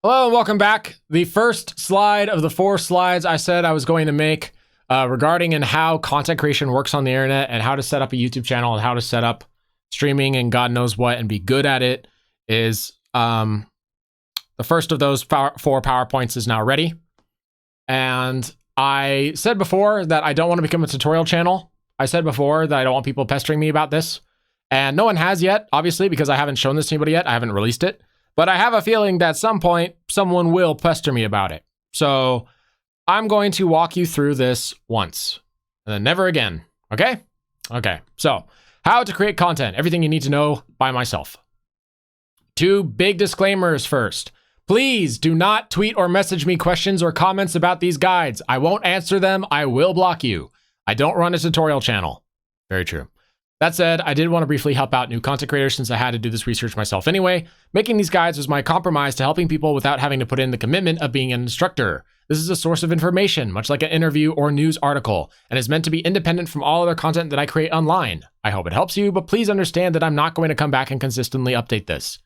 Hello and welcome back. The first slide of the 4 slides I said I was going to make regarding and how content creation works on the internet and how to set up a YouTube channel and how to set up streaming and God knows what and be good at it is the first of those 4 PowerPoints is now ready. And I said before that I don't want to become a tutorial channel. I said before that I don't want people pestering me about this. And no one has yet, obviously, because I haven't shown this to anybody yet. I haven't released it. But I have a feeling that at some point, someone will pester me about it. So I'm going to walk you through this once and then never again. Okay? Okay. So how to create content. Everything you need to know by myself. 2 big disclaimers first. Please do not tweet or message me questions or comments about these guides. I won't answer them. I will block you. I don't run a tutorial channel. Very true. That said, I did want to briefly help out new content creators since I had to do this research myself anyway. Making these guides was my compromise to helping people without having to put in the commitment of being an instructor. This is a source of information, much like an interview or news article, and is meant to be independent from all other content that I create online. I hope it helps you, but please understand that I'm not going to come back and consistently update this.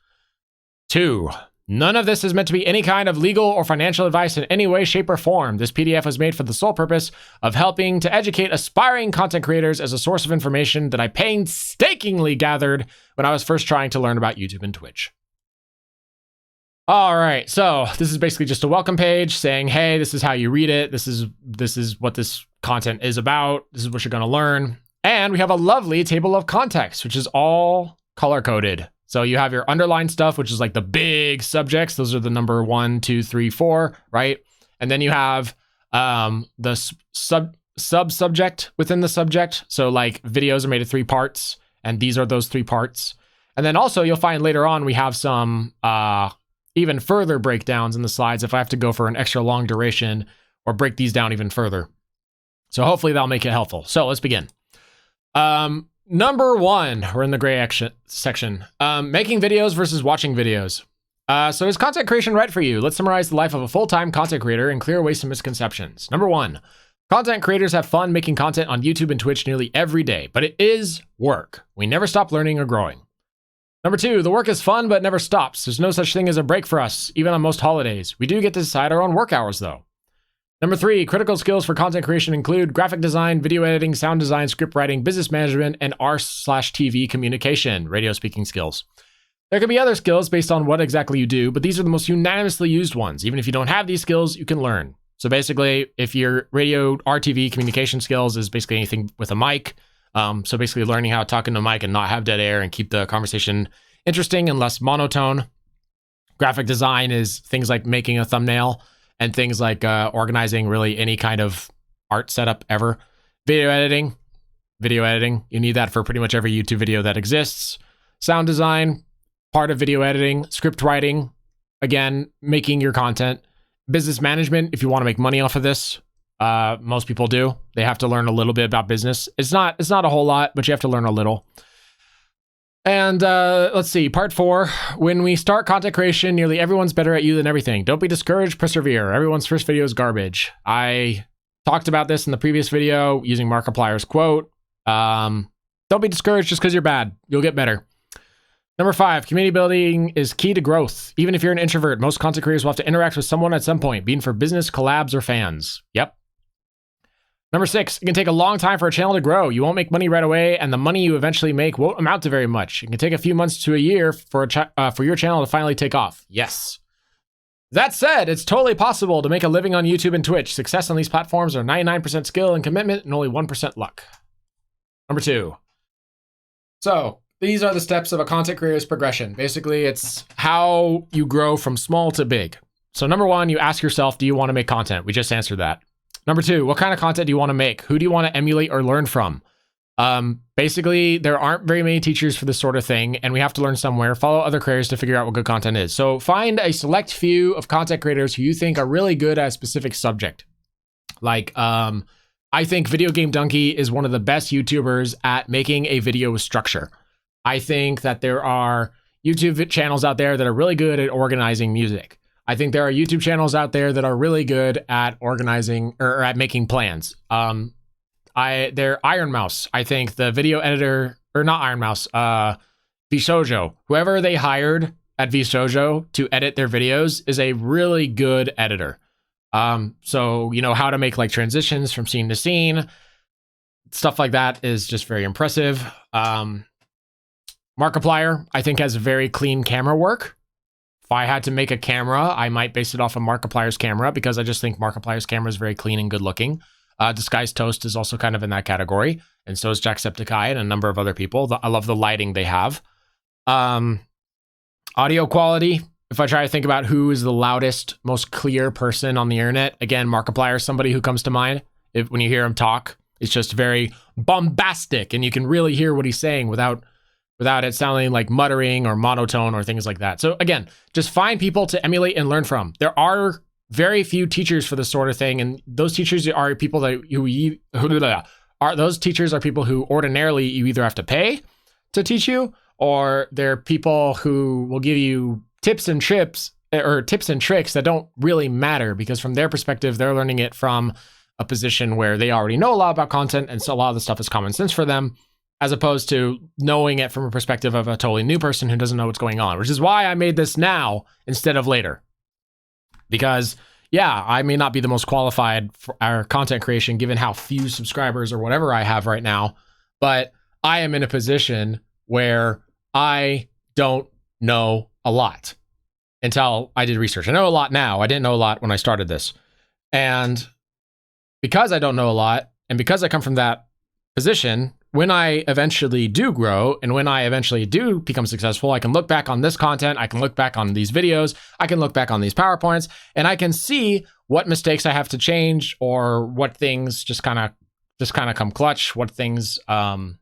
2. None of this is meant to be any kind of legal or financial advice in any way, shape, or form. This PDF was made for the sole purpose of helping to educate aspiring content creators as a source of information that I painstakingly gathered when I was first trying to learn about YouTube and Twitch. All right, so this is basically just a welcome page saying, hey, this is how you read it. This is what this content is about. This is what you're going to learn. And we have a lovely table of context, which is all color-coded. So you have your underlined stuff, which is like the big subjects. Those are the number 1, 2, 3, 4, right? And then you have the sub-subject within the subject. So like videos are made of 3 parts, and these are those 3 parts. And then also you'll find later on we have some even further breakdowns in the slides if I have to go for an extra long duration or break these down even further. So hopefully that'll make it helpful. So let's begin. Number 1, we're in the gray section. Making videos versus watching videos. So is content creation right for you? Let's summarize the life of a full-time content creator and clear away some misconceptions. Number 1, content creators have fun making content on YouTube and Twitch nearly every day, but it is work. We never stop learning or growing. Number 2, the work is fun, but never stops. There's no such thing as a break for us, even on most holidays. We do get to decide our own work hours, though. Number 3, critical skills for content creation include graphic design, video editing, sound design, script writing, business management, and R/TV communication, radio speaking skills. There can be other skills based on what exactly you do, but these are the most unanimously used ones. Even if you don't have these skills, you can learn. So basically, if your radio RTV communication skills is basically anything with a mic, so basically learning how to talk into a mic and not have dead air and keep the conversation interesting and less monotone. Graphic design is things like making a thumbnail, and things like organizing really any kind of art setup ever. Video editing, you need that for pretty much every YouTube video that exists. Sound design, part of video editing. Script writing, again, making your content. Business management, if you want to make money off of this, most people do. They have to learn a little bit about business. It's not a whole lot, but you have to learn a little. And let's see, part 4, when we start content creation, nearly everyone's better at you than everything. Don't be discouraged, persevere. Everyone's first video is garbage. I talked about this in the previous video using Markiplier's quote. Don't be discouraged just because you're bad. You'll get better. Number 5, community building is key to growth. Even if you're an introvert, most content creators will have to interact with someone at some point, being for business, collabs, or fans. Yep. Number 6, it can take a long time for a channel to grow. You won't make money right away, and the money you eventually make won't amount to very much. It can take a few months to a year for your channel to finally take off. Yes. That said, it's totally possible to make a living on YouTube and Twitch. Success on these platforms are 99% skill and commitment and only 1% luck. Number 2. So these are the steps of a content creator's progression. Basically, it's how you grow from small to big. So number 1, you ask yourself, do you want to make content? We just answered that. Number 2, what kind of content do you want to make? Who do you want to emulate or learn from? Basically, there aren't very many teachers for this sort of thing, and we have to learn somewhere. Follow other creators to figure out what good content is. So find a select few of content creators who you think are really good at a specific subject. Like, I think Video Game Donkey is one of the best YouTubers at making a video with structure. I think that there are YouTube channels out there that are really good at organizing music. I think there are YouTube channels out there that are really good at organizing or at making plans. They're Iron Mouse. I think the video editor, or not Iron Mouse, Bishojo, whoever they hired at VShojo to edit their videos is a really good editor. So, you know, how to make like transitions from scene to scene, stuff like that is just very impressive. Markiplier, I think, has very clean camera work. If I had to make a camera, I might base it off of Markiplier's camera because I just think Markiplier's camera is very clean and good looking. Disguised Toast is also kind of in that category, and so is Jacksepticeye and a number of other people. I love the lighting they have. Audio quality, if I try to think about who is the loudest, most clear person on the internet, again, Markiplier is somebody who comes to mind. When you hear him talk, it's just very bombastic, and you can really hear what he's saying without it sounding like muttering or monotone or things like that. So again, just find people to emulate and learn from. There are very few teachers for this sort of thing, and those teachers are people that are people who ordinarily you either have to pay to teach you, or they're people who will give you tips and tricks that don't really matter, because from their perspective, they're learning it from a position where they already know a lot about content, and so a lot of the stuff is common sense for them, as opposed to knowing it from a perspective of a totally new person who doesn't know what's going on, which is why I made this now instead of later. Because, yeah, I may not be the most qualified for our content creation given how few subscribers or whatever I have right now, but I am in a position where I don't know a lot until I did research. I know a lot now. I didn't know a lot when I started this. And because I don't know a lot, and because I come from that position, when I eventually do grow and when I eventually do become successful, I can look back on this content, I can look back on these videos, I can look back on these PowerPoints, and I can see what mistakes I have to change, or what things just kind of come clutch, what things are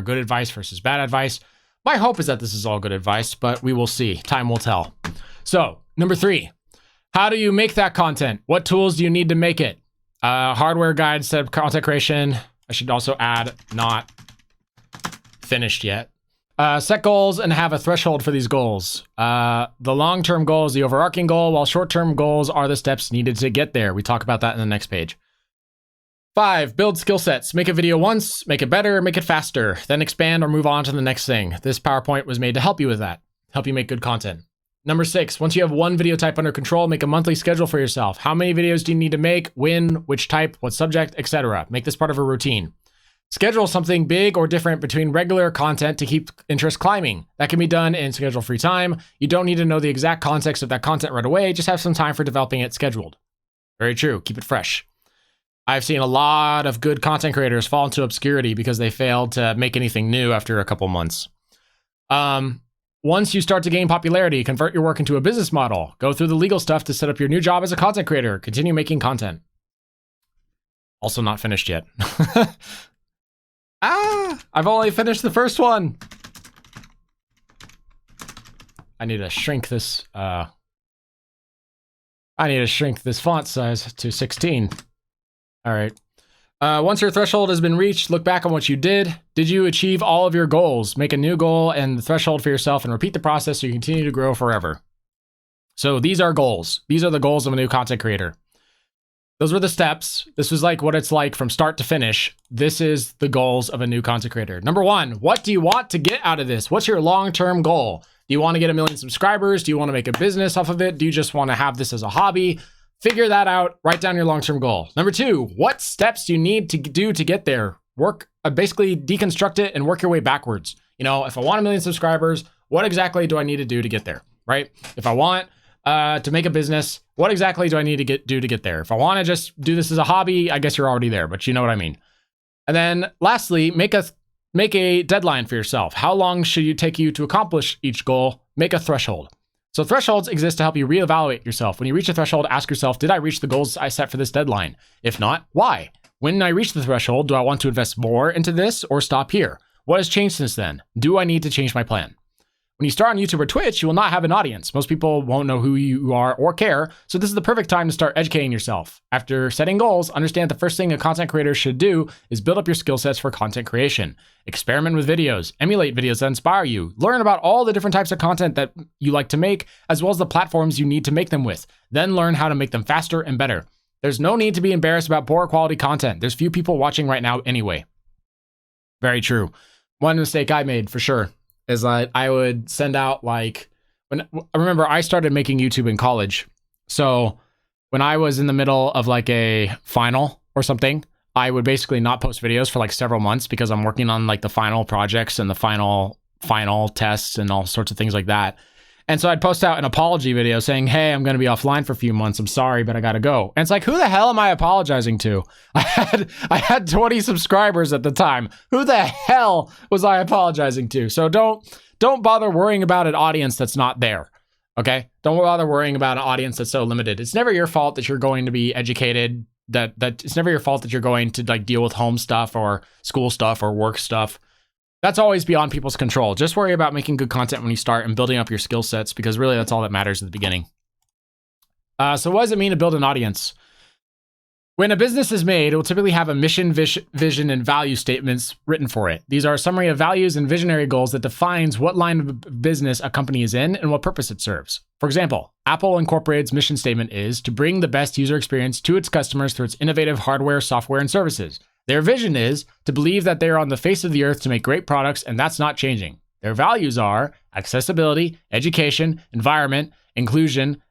good advice versus bad advice. My hope is that this is all good advice, but we will see. Time will tell. So, number 3, how do you make that content? What tools do you need to make it? Hardware guide, set content creation. I should also add not finished yet. Set goals and have a threshold for these goals. The long-term goal is the overarching goal, while short-term goals are the steps needed to get there. We talk about that in the next page. 5, build skill sets. Make a video once, make it better, make it faster, then expand or move on to the next thing. This PowerPoint was made to help you with that, help you make good content. Number 6, once you have one video type under control, make a monthly schedule for yourself. How many videos do you need to make, when, which type, what subject, etc. Make this part of a routine. Schedule something big or different between regular content to keep interest climbing. That can be done in schedule-free time. You don't need to know the exact context of that content right away, just have some time for developing it scheduled. Very true, keep it fresh. I've seen a lot of good content creators fall into obscurity because they failed to make anything new after a couple months. Once you start to gain popularity, convert your work into a business model. Go through the legal stuff to set up your new job as a content creator. Continue making content. Also not finished yet. I've only finished the first one. I need to shrink this. I need to shrink this font size to 16. All right. Once your threshold has been reached, look back on what you did. Did you achieve all of your goals? Make a new goal and the threshold for yourself and repeat the process so you continue to grow forever. So these are goals. These are the goals of a new content creator. Those were the steps. This was like what it's like from start to finish. This is the goals of a new content creator. Number 1, what do you want to get out of this? What's your long-term goal? Do you want to get 1 million subscribers? Do you want to make a business off of it? Do you just want to have this as a hobby? Figure that out. Write down your long-term goal. Number 2, what steps do you need to do to get there? Basically deconstruct it and work your way backwards. You know, if I want 1 million subscribers, what exactly do I need to do to get there, right? If I want to make a business, what exactly do I need to do to get there? If I want to just do this as a hobby, I guess you're already there, but you know what I mean. And then lastly, make a deadline for yourself. How long should you take you to accomplish each goal? Make a threshold. So thresholds exist to help you reevaluate yourself. When you reach a threshold, ask yourself, did I reach the goals I set for this deadline? If not, why? When I reach the threshold, do I want to invest more into this or stop here? What has changed since then? Do I need to change my plan? When you start on YouTube or Twitch, you will not have an audience. Most people won't know who you are or care, so this is the perfect time to start educating yourself. After setting goals, understand the first thing a content creator should do is build up your skill sets for content creation. Experiment with videos, emulate videos that inspire you, learn about all the different types of content that you like to make, as well as the platforms you need to make them with. Then learn how to make them faster and better. There's no need to be embarrassed about poor quality content. There's few people watching right now anyway. Very true. One mistake I made for sure is that I would send out like I remember I started making YouTube in college. So when I was in the middle of like a final or something, I would basically not post videos for like several months because I'm working on like the final projects and the final tests and all sorts of things like that. And so I'd post out an apology video saying, hey, I'm going to be offline for a few months. I'm sorry, but I got to go. And it's like, who the hell am I apologizing to? I had 20 subscribers at the time. Who the hell was I apologizing to? So don't bother worrying about an audience that's not there. Okay? Don't bother worrying about an audience that's so limited. It's never your fault that you're going to be educated, that it's never your fault that you're going to like deal with home stuff or school stuff or work stuff. That's always beyond people's control. Just worry about making good content when you start and building up your skill sets, because really that's all that matters at the beginning. So what does it mean to build an audience? When a business is made, it will typically have a mission, vision, and value statements written for it. These are a summary of values and visionary goals that defines what line of business a company is in and what purpose it serves. For example, Apple Incorporated's mission statement is to bring the best user experience to its customers through its innovative hardware, software, and services. Their vision is to believe that they are on the face of the earth to make great products, and that's not changing. Their values are accessibility, education, environment, inclusion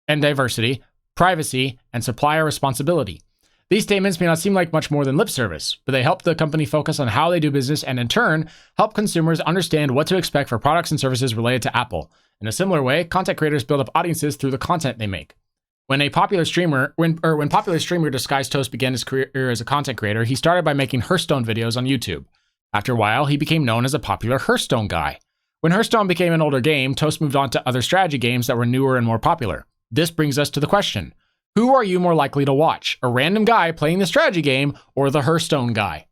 and diversity, privacy, and supplier responsibility. These statements may not seem like much more than lip service, but they help the company focus on how they do business and in turn, help consumers understand what to expect for products and services related to Apple. In a similar way, content creators build up audiences through the content they make. When popular streamer Disguised Toast began his career as a content creator, he started by making Hearthstone videos on YouTube. After a while, he became known as a popular Hearthstone guy. When Hearthstone became an older game, Toast moved on to other strategy games that were newer and more popular. This brings us to the question, who are you more likely to watch? A random guy playing the strategy game or the Hearthstone guy?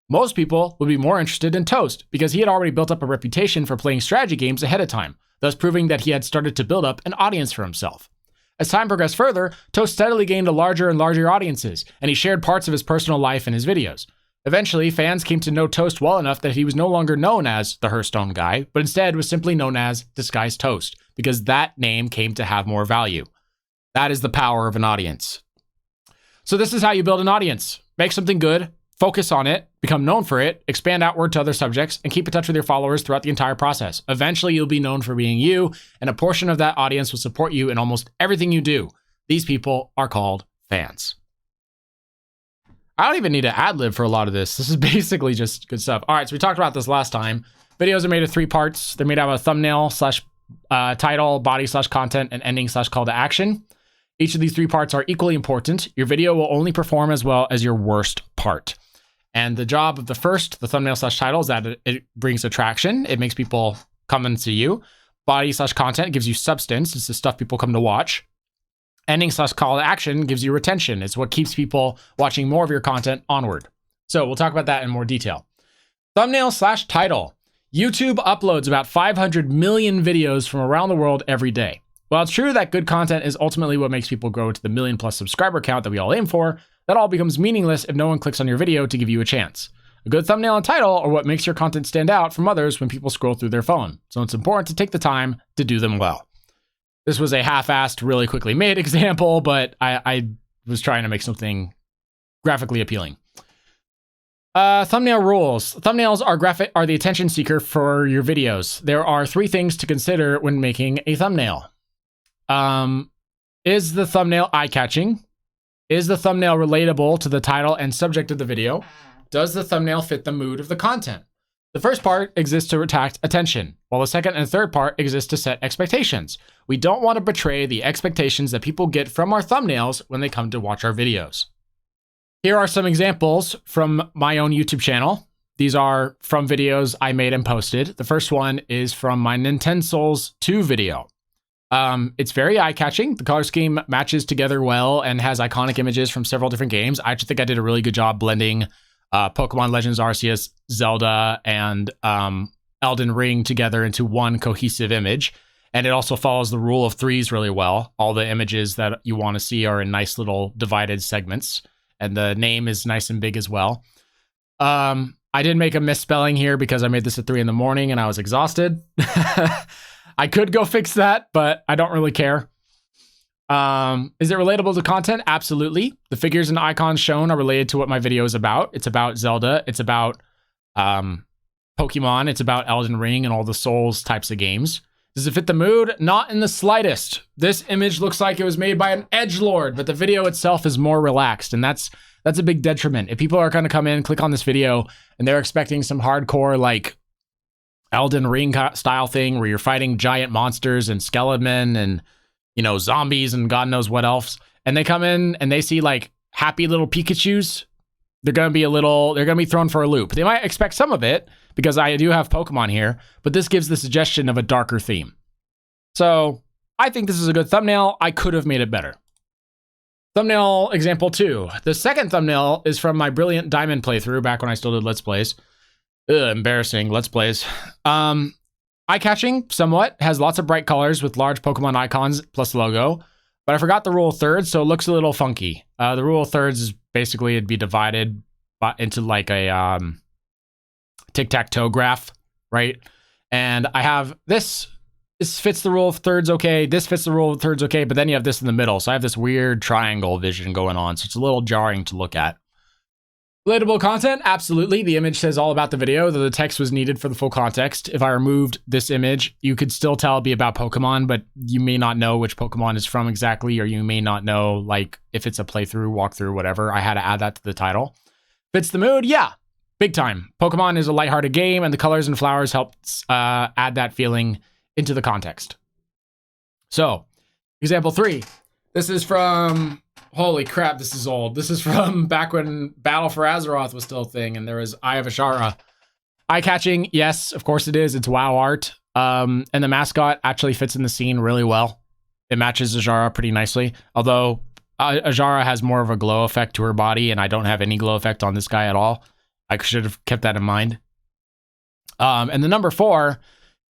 Most people would be more interested in Toast because he had already built up a reputation for playing strategy games ahead of time, thus proving that he had started to build up an audience for himself. As time progressed further, Toast steadily gained a larger and larger audiences, and he shared parts of his personal life in his videos. Eventually, fans came to know Toast well enough that he was no longer known as the Hearthstone guy, but instead was simply known as Disguised Toast, because that name came to have more value. That is the power of an audience. So this is how you build an audience. Make something good, focus on it, become known for it, expand outward to other subjects, and keep in touch with your followers throughout the entire process. Eventually, you'll be known for being you, and a portion of that audience will support you in almost everything you do. These people are called fans. I don't even need to ad-lib for a lot of this. This is basically just good stuff. All right, so we talked about this last time. Videos are made of 3 parts. They're made out of a thumbnail / title, body / content, and ending / call to action. Each of these 3 parts are equally important. Your video will only perform as well as your worst part. And the job of the first, the thumbnail / title, is that it brings attraction. It makes people come and see you. Body / content gives you substance. It's the stuff people come to watch. Ending / call to action gives you retention. It's what keeps people watching more of your content onward. So we'll talk about that in more detail. Thumbnail / title. YouTube uploads about 500 million videos from around the world every day. While it's true that good content is ultimately what makes people grow to the 1 million+ subscriber count that we all aim for, that all becomes meaningless if no one clicks on your video to give you a chance. A good thumbnail and title are what makes your content stand out from others when people scroll through their phone, so it's important to take the time to do them well. This was a half-assed, really quickly made example, but I was trying to make something graphically appealing. Thumbnail rules. Thumbnails are the attention seeker for your videos. There are 3 things to consider when making a thumbnail. Is the thumbnail eye-catching? Is the thumbnail relatable to the title and subject of the video? Does the thumbnail fit the mood of the content? The first part exists to attract attention, while the second and third part exist to set expectations. We don't want to betray the expectations that people get from our thumbnails when they come to watch our videos. Here are some examples from my own YouTube channel. These are from videos I made and posted. The first one is from my Nintendo Souls 2 video. It's very eye-catching. The color scheme matches together well and has iconic images from several different games. I actually think I did a really good job blending Pokemon Legends Arceus, Zelda, and Elden Ring together into one cohesive image. And it also follows the rule of 3s really well. All the images that you want to see are in nice little divided segments. And the name is nice and big as well. I did make a misspelling here because I made this at 3 in the morning and I was exhausted. I could go fix that, but I don't really care. Is it relatable to content? Absolutely. The figures and icons shown are related to what my video is about. It's about Zelda. It's about Pokemon. It's about Elden Ring and all the Souls types of games. Does it fit the mood? Not in the slightest. This image looks like it was made by an edgelord, but the video itself is more relaxed, and that's a big detriment. If people are going to come in, click on this video, and they're expecting some hardcore, like, Elden Ring style thing where you're fighting giant monsters and skeleton and, you know, zombies and God knows what else, and they come in and they see, like, happy little Pikachus, they're going to be thrown for a loop. They might expect some of it, because I do have Pokemon here, but this gives the suggestion of a darker theme. So I think this is a good thumbnail. I could have made it better. Thumbnail example 2. The second thumbnail is from my Brilliant Diamond playthrough back when I still did Let's Plays. Embarrassing Let's Plays. Eye-catching somewhat, has lots of bright colors with large Pokemon icons plus logo, but I forgot the rule of thirds, so it looks a little funky. The rule of thirds is basically it'd be divided into like a tic-tac-toe graph, right? And I have this fits the rule of thirds okay, this fits the rule of thirds okay, but then you have this in the middle, so I have this weird triangle vision going on, so it's a little jarring to look at. Relatable content? Absolutely. The image says all about the video, though the text was needed for the full context. If I removed this image, you could still tell it'd be about Pokemon, but you may not know which Pokemon is from exactly, or you may not know, like, if it's a playthrough, walkthrough, whatever. I had to add that to the title. Fits the mood? Yeah. Big time. Pokemon is a lighthearted game, and the colors and flowers help add that feeling into the context. So, example 3. This is from... Holy crap, this is old. This is from back when Battle for Azeroth was still a thing, and there was Eye of Ashara. Eye-catching, yes, of course it is. It's WoW art. And the mascot actually fits in the scene really well. It matches Ashara pretty nicely. Although, Ashara has more of a glow effect to her body, and I don't have any glow effect on this guy at all. I should have kept that in mind. And the number 4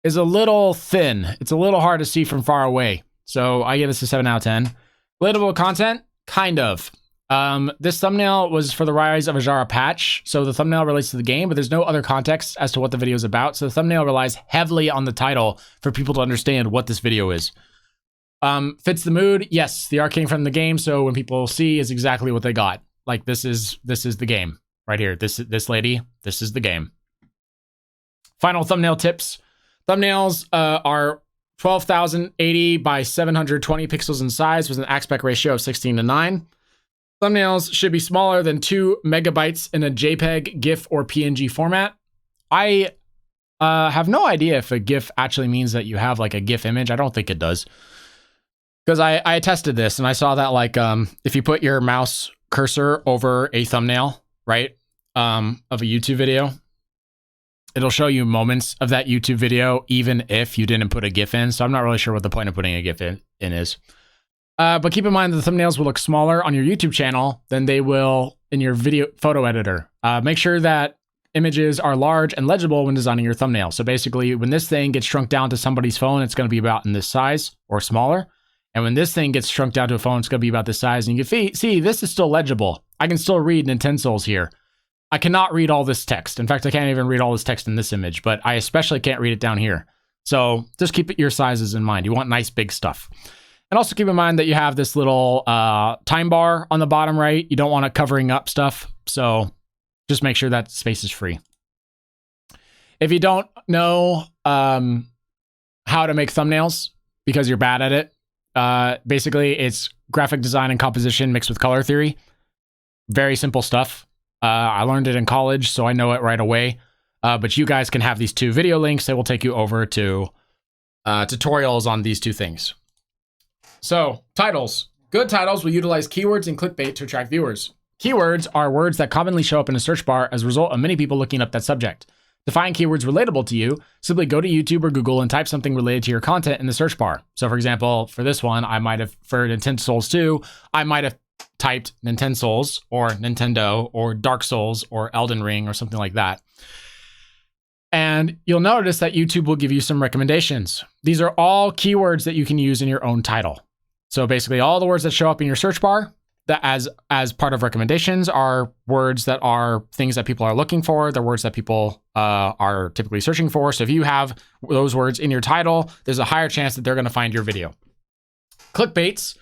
is a little thin. It's a little hard to see from far away. So I give this a 7 out of 10. Relatable content? Kind of. This thumbnail was for the Rise of Ashara patch, so the thumbnail relates to the game, but there's no other context as to what the video is about, so the thumbnail relies heavily on the title for people to understand what this video is. Fits the mood? Yes, the art came from the game, so when people see is exactly what they got. Like, this is the game. Right here. This lady, this is the game. Final thumbnail tips. Thumbnails are 12,080 by 720 pixels in size with an aspect ratio of 16:9. Thumbnails should be smaller than 2 megabytes in a JPEG, GIF, or PNG format. I have no idea if a GIF actually means that you have like a GIF image. I don't think it does. Because I tested this and I saw that like if you put your mouse cursor over a thumbnail, right, of a YouTube video, it'll show you moments of that YouTube video, even if you didn't put a GIF in. So I'm not really sure what the point of putting a GIF in is. But keep in mind that the thumbnails will look smaller on your YouTube channel than they will in your video photo editor. Make sure that images are large and legible when designing your thumbnail. So basically, when this thing gets shrunk down to somebody's phone, it's going to be about in this size or smaller. And when this thing gets shrunk down to a phone, it's going to be about this size. And you can see, this is still legible. I can still read Nintendo's here. I cannot read all this text. In fact, I can't even read all this text in this image, but I especially can't read it down here. So just keep your sizes in mind. You want nice big stuff. And also keep in mind that you have this little time bar on the bottom right. You don't want it covering up stuff. So just make sure that space is free. If you don't know how to make thumbnails because you're bad at it, basically it's graphic design and composition mixed with color theory. Very simple stuff. I learned it in college, so I know it right away. But you guys can have these 2 video links that will take you over to tutorials on these 2 things. So, titles. Good titles will utilize keywords and clickbait to attract viewers. Keywords are words that commonly show up in a search bar as a result of many people looking up that subject. To find keywords relatable to you, simply go to YouTube or Google and type something related to your content in the search bar. So, for example, for this one, I might have, for Nintendo Souls 2, I might have typed Nintendo Souls or Nintendo or Dark Souls or Elden Ring or something like that. And you'll notice that YouTube will give you some recommendations. These are all keywords that you can use in your own title. So basically all the words that show up in your search bar that as part of recommendations are words that are things that people are looking for. They're words that people are typically searching for. So if you have those words in your title, there's a higher chance that they're going to find your video. Clickbaits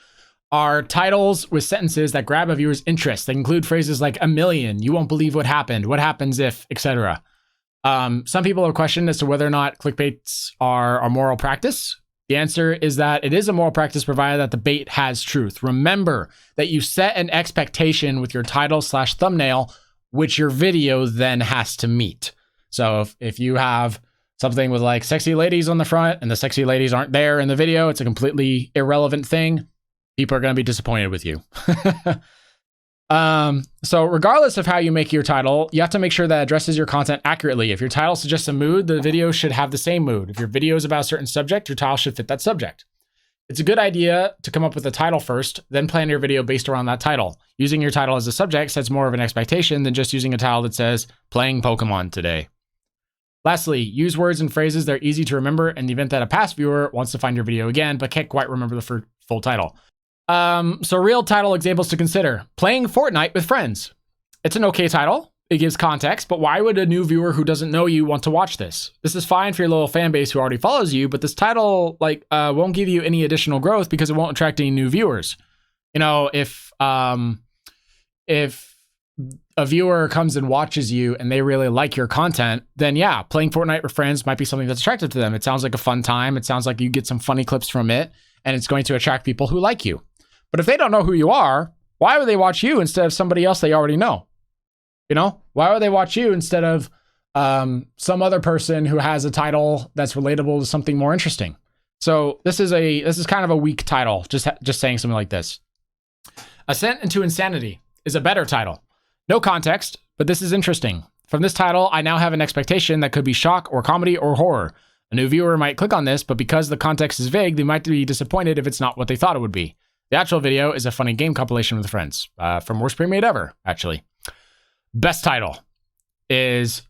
are titles with sentences that grab a viewer's interest. They include phrases like "a million," "you won't believe what happened," "what happens if," etc. Some people have questioned as to whether or not clickbaits are a moral practice. The answer is that it is a moral practice provided that the bait has truth. Remember that you set an expectation with your title/thumbnail, which your video then has to meet. So if you have something with like sexy ladies on the front and the sexy ladies aren't there in the video, it's a completely irrelevant thing. People are going to be disappointed with you. So regardless of how you make your title, you have to make sure that it addresses your content accurately. If your title suggests a mood, the video should have the same mood. If your video is about a certain subject, your title should fit that subject. It's a good idea to come up with a title first, then plan your video based around that title. Using your title as a subject sets more of an expectation than just using a title that says, playing Pokemon today. Lastly, use words and phrases that are easy to remember in the event that a past viewer wants to find your video again, but can't quite remember the full title. So real title examples to consider. Playing Fortnite with friends. It's an okay title. It gives context, but why would a new viewer who doesn't know you want to watch this? This is fine for your little fan base who already follows you, but this title won't give you any additional growth because it won't attract any new viewers. You know, if a viewer comes and watches you and they really like your content, then yeah, playing Fortnite with friends might be something that's attractive to them. It sounds like a fun time. It sounds like you get some funny clips from it, and it's going to attract people who like you. But if they don't know who you are, why would they watch you instead of somebody else they already know? You know, why would they watch you instead of some other person who has a title that's relatable to something more interesting? So this is kind of a weak title. Just saying something like this. Ascent into Insanity is a better title. No context, but this is interesting. From this title, I now have an expectation that could be shock or comedy or horror. A new viewer might click on this, but because the context is vague, they might be disappointed if it's not what they thought it would be. The actual video is a funny game compilation with friends from Worst Pre-Made Ever, actually. Best title is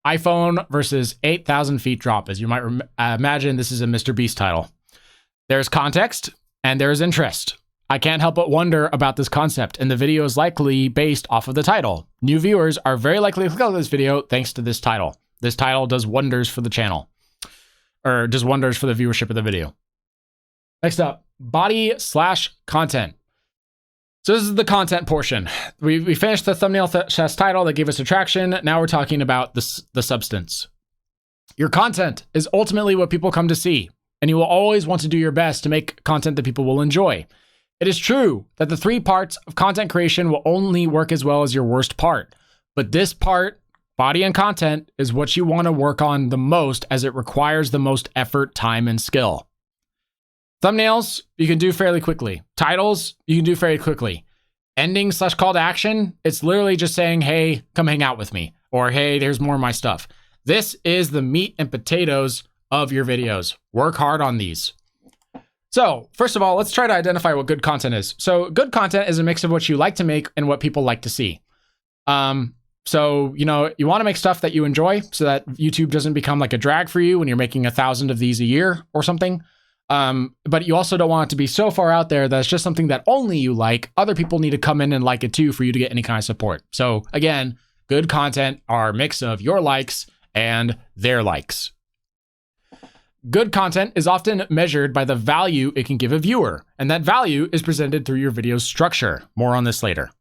iPhone versus 8,000 feet drop. As you might imagine, this is a Mr. Beast title. There's context and there's interest. I can't help but wonder about this concept, and the video is likely based off of the title. New viewers are very likely to click on this video thanks to this title. This title does wonders for the channel, or does wonders for the viewership of the video. Next up, body/content. So this is the content portion. We finished the thumbnail title that gave us attraction. Now we're talking about the substance. Your content is ultimately what people come to see, and you will always want to do your best to make content that people will enjoy. It is true that the 3 parts of content creation will only work as well as your worst part, but this part, body and content, is what you want to work on the most as it requires the most effort, time, and skill. Thumbnails, you can do fairly quickly. Titles, you can do fairly quickly. Ending/call to action, it's literally just saying, hey, come hang out with me, or hey, there's more of my stuff. This is the meat and potatoes of your videos. Work hard on these. So first of all, let's try to identify what good content is. So good content is a mix of what you like to make and what people like to see. So, you know, you want to make stuff that you enjoy so that YouTube doesn't become like a drag for you when you're making 1,000 of these a year or something. But you also don't want it to be so far out there that it's just something that only you like. Other people need to come in and like it too for you to get any kind of support. So again, good content are a mix of your likes and their likes. Good content is often measured by the value it can give a viewer, and that value is presented through your video's structure. More on this later.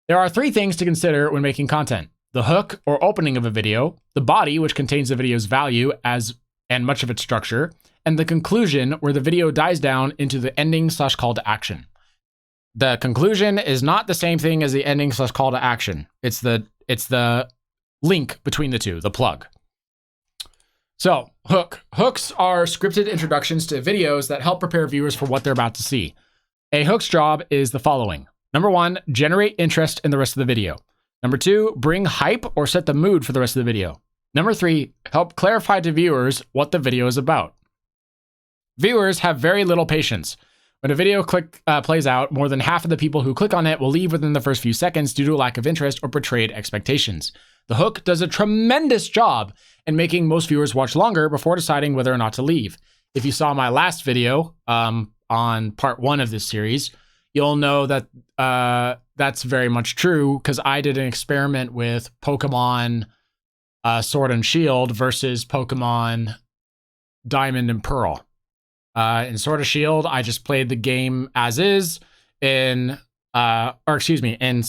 There are 3 things to consider when making content: the hook or opening of a video, the body, which contains the video's value and much of its structure, and the conclusion, where the video dies down into the ending/call to action. The conclusion is not the same thing as the ending/call to action. It's the link between the two, the plug. So, hooks are scripted introductions to videos that help prepare viewers for what they're about to see. A hook's job is the following. Number 1, generate interest in the rest of the video. Number 2, bring hype or set the mood for the rest of the video. Number 3, help clarify to viewers what the video is about. Viewers have very little patience. When a video plays out, more than half of the people who click on it will leave within the first few seconds due to a lack of interest or portrayed expectations. The hook does a tremendous job in making most viewers watch longer before deciding whether or not to leave. If you saw my last video on part 1 of this series, you'll know that that's very much true, because I did an experiment with Pokemon Sword and Shield versus Pokemon Diamond and Pearl. In Sword and Shield, I just played the game as is. In Sword and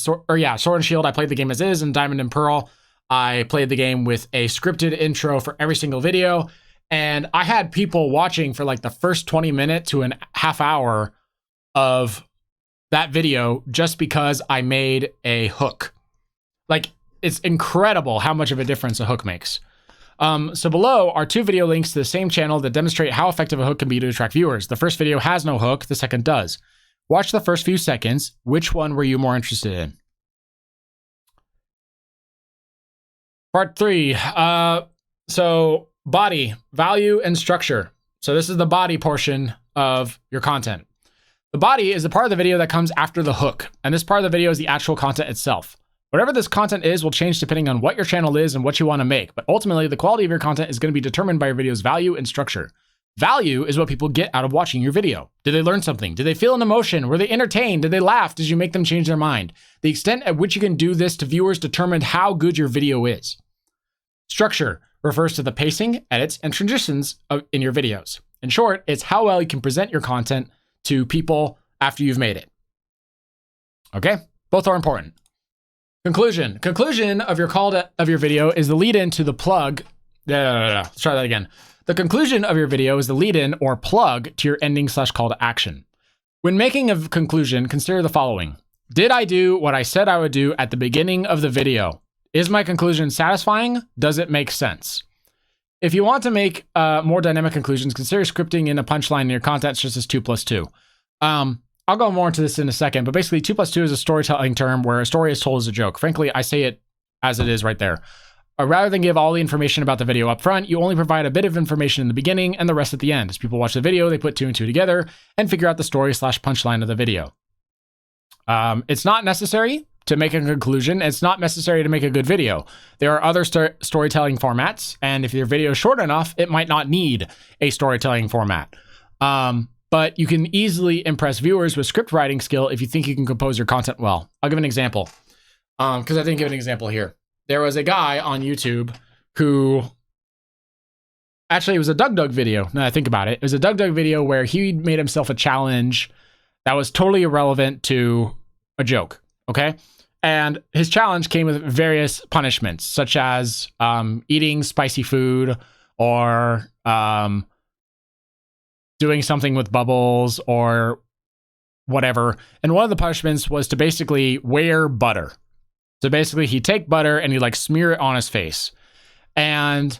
Shield, I played the game as is. In Diamond and Pearl, I played the game with a scripted intro for every single video. And I had people watching for like the first 20 minutes to an half hour of that video just because I made a hook. Like, it's incredible how much of a difference a hook makes. So below are 2 video links to the same channel that demonstrate how effective a hook can be to attract viewers. The first video has no hook, the second does. Watch the first few seconds. Which one were you more interested in? Part 3. So body, value, and structure. So this is the body portion of your content. The body is the part of the video that comes after the hook, and this part of the video is the actual content itself. Whatever this content is will change depending on what your channel is and what you want to make, but ultimately the quality of your content is going to be determined by your video's value and structure. Value is what people get out of watching your video. Did they learn something? Did they feel an emotion? Were they entertained? Did they laugh? Did you make them change their mind? The extent at which you can do this to viewers determined how good your video is. Structure refers to the pacing, edits, and transitions in your videos. In short, it's how well you can present your content to people after you've made it. Okay? Both are important. Conclusion. Conclusion of your your video is the lead-in to the plug. Let's try that again. The conclusion of your video is the lead-in or plug to your ending/call to action. When making a conclusion, consider the following. Did I do what I said I would do at the beginning of the video? Is my conclusion satisfying? Does it make sense? If you want to make more dynamic conclusions, consider scripting in a punchline in your content just as 2 + 2. I'll go more into this in a second, but basically 2 + 2 is a storytelling term where a story is told as a joke. Frankly, I say it as it is right there. Rather than give all the information about the video up front, you only provide a bit of information in the beginning and the rest at the end. As people watch the video, they put 2 and 2 together and figure out the story/punchline of the video. It's not necessary to make a conclusion. It's not necessary to make a good video. There are other storytelling formats, and if your video is short enough, it might not need a storytelling format. But you can easily impress viewers with script writing skill if you think you can compose your content well. I'll give an example, because I didn't give an example here. There was a guy on YouTube who, actually it was a Doug video, now that I think about it. It was a Doug video where he made himself a challenge that was totally irrelevant to a joke, okay? And his challenge came with various punishments, such as eating spicy food or doing something with bubbles or whatever. And one of the punishments was to basically wear butter. So basically he'd take butter and he'd like smear it on his face. And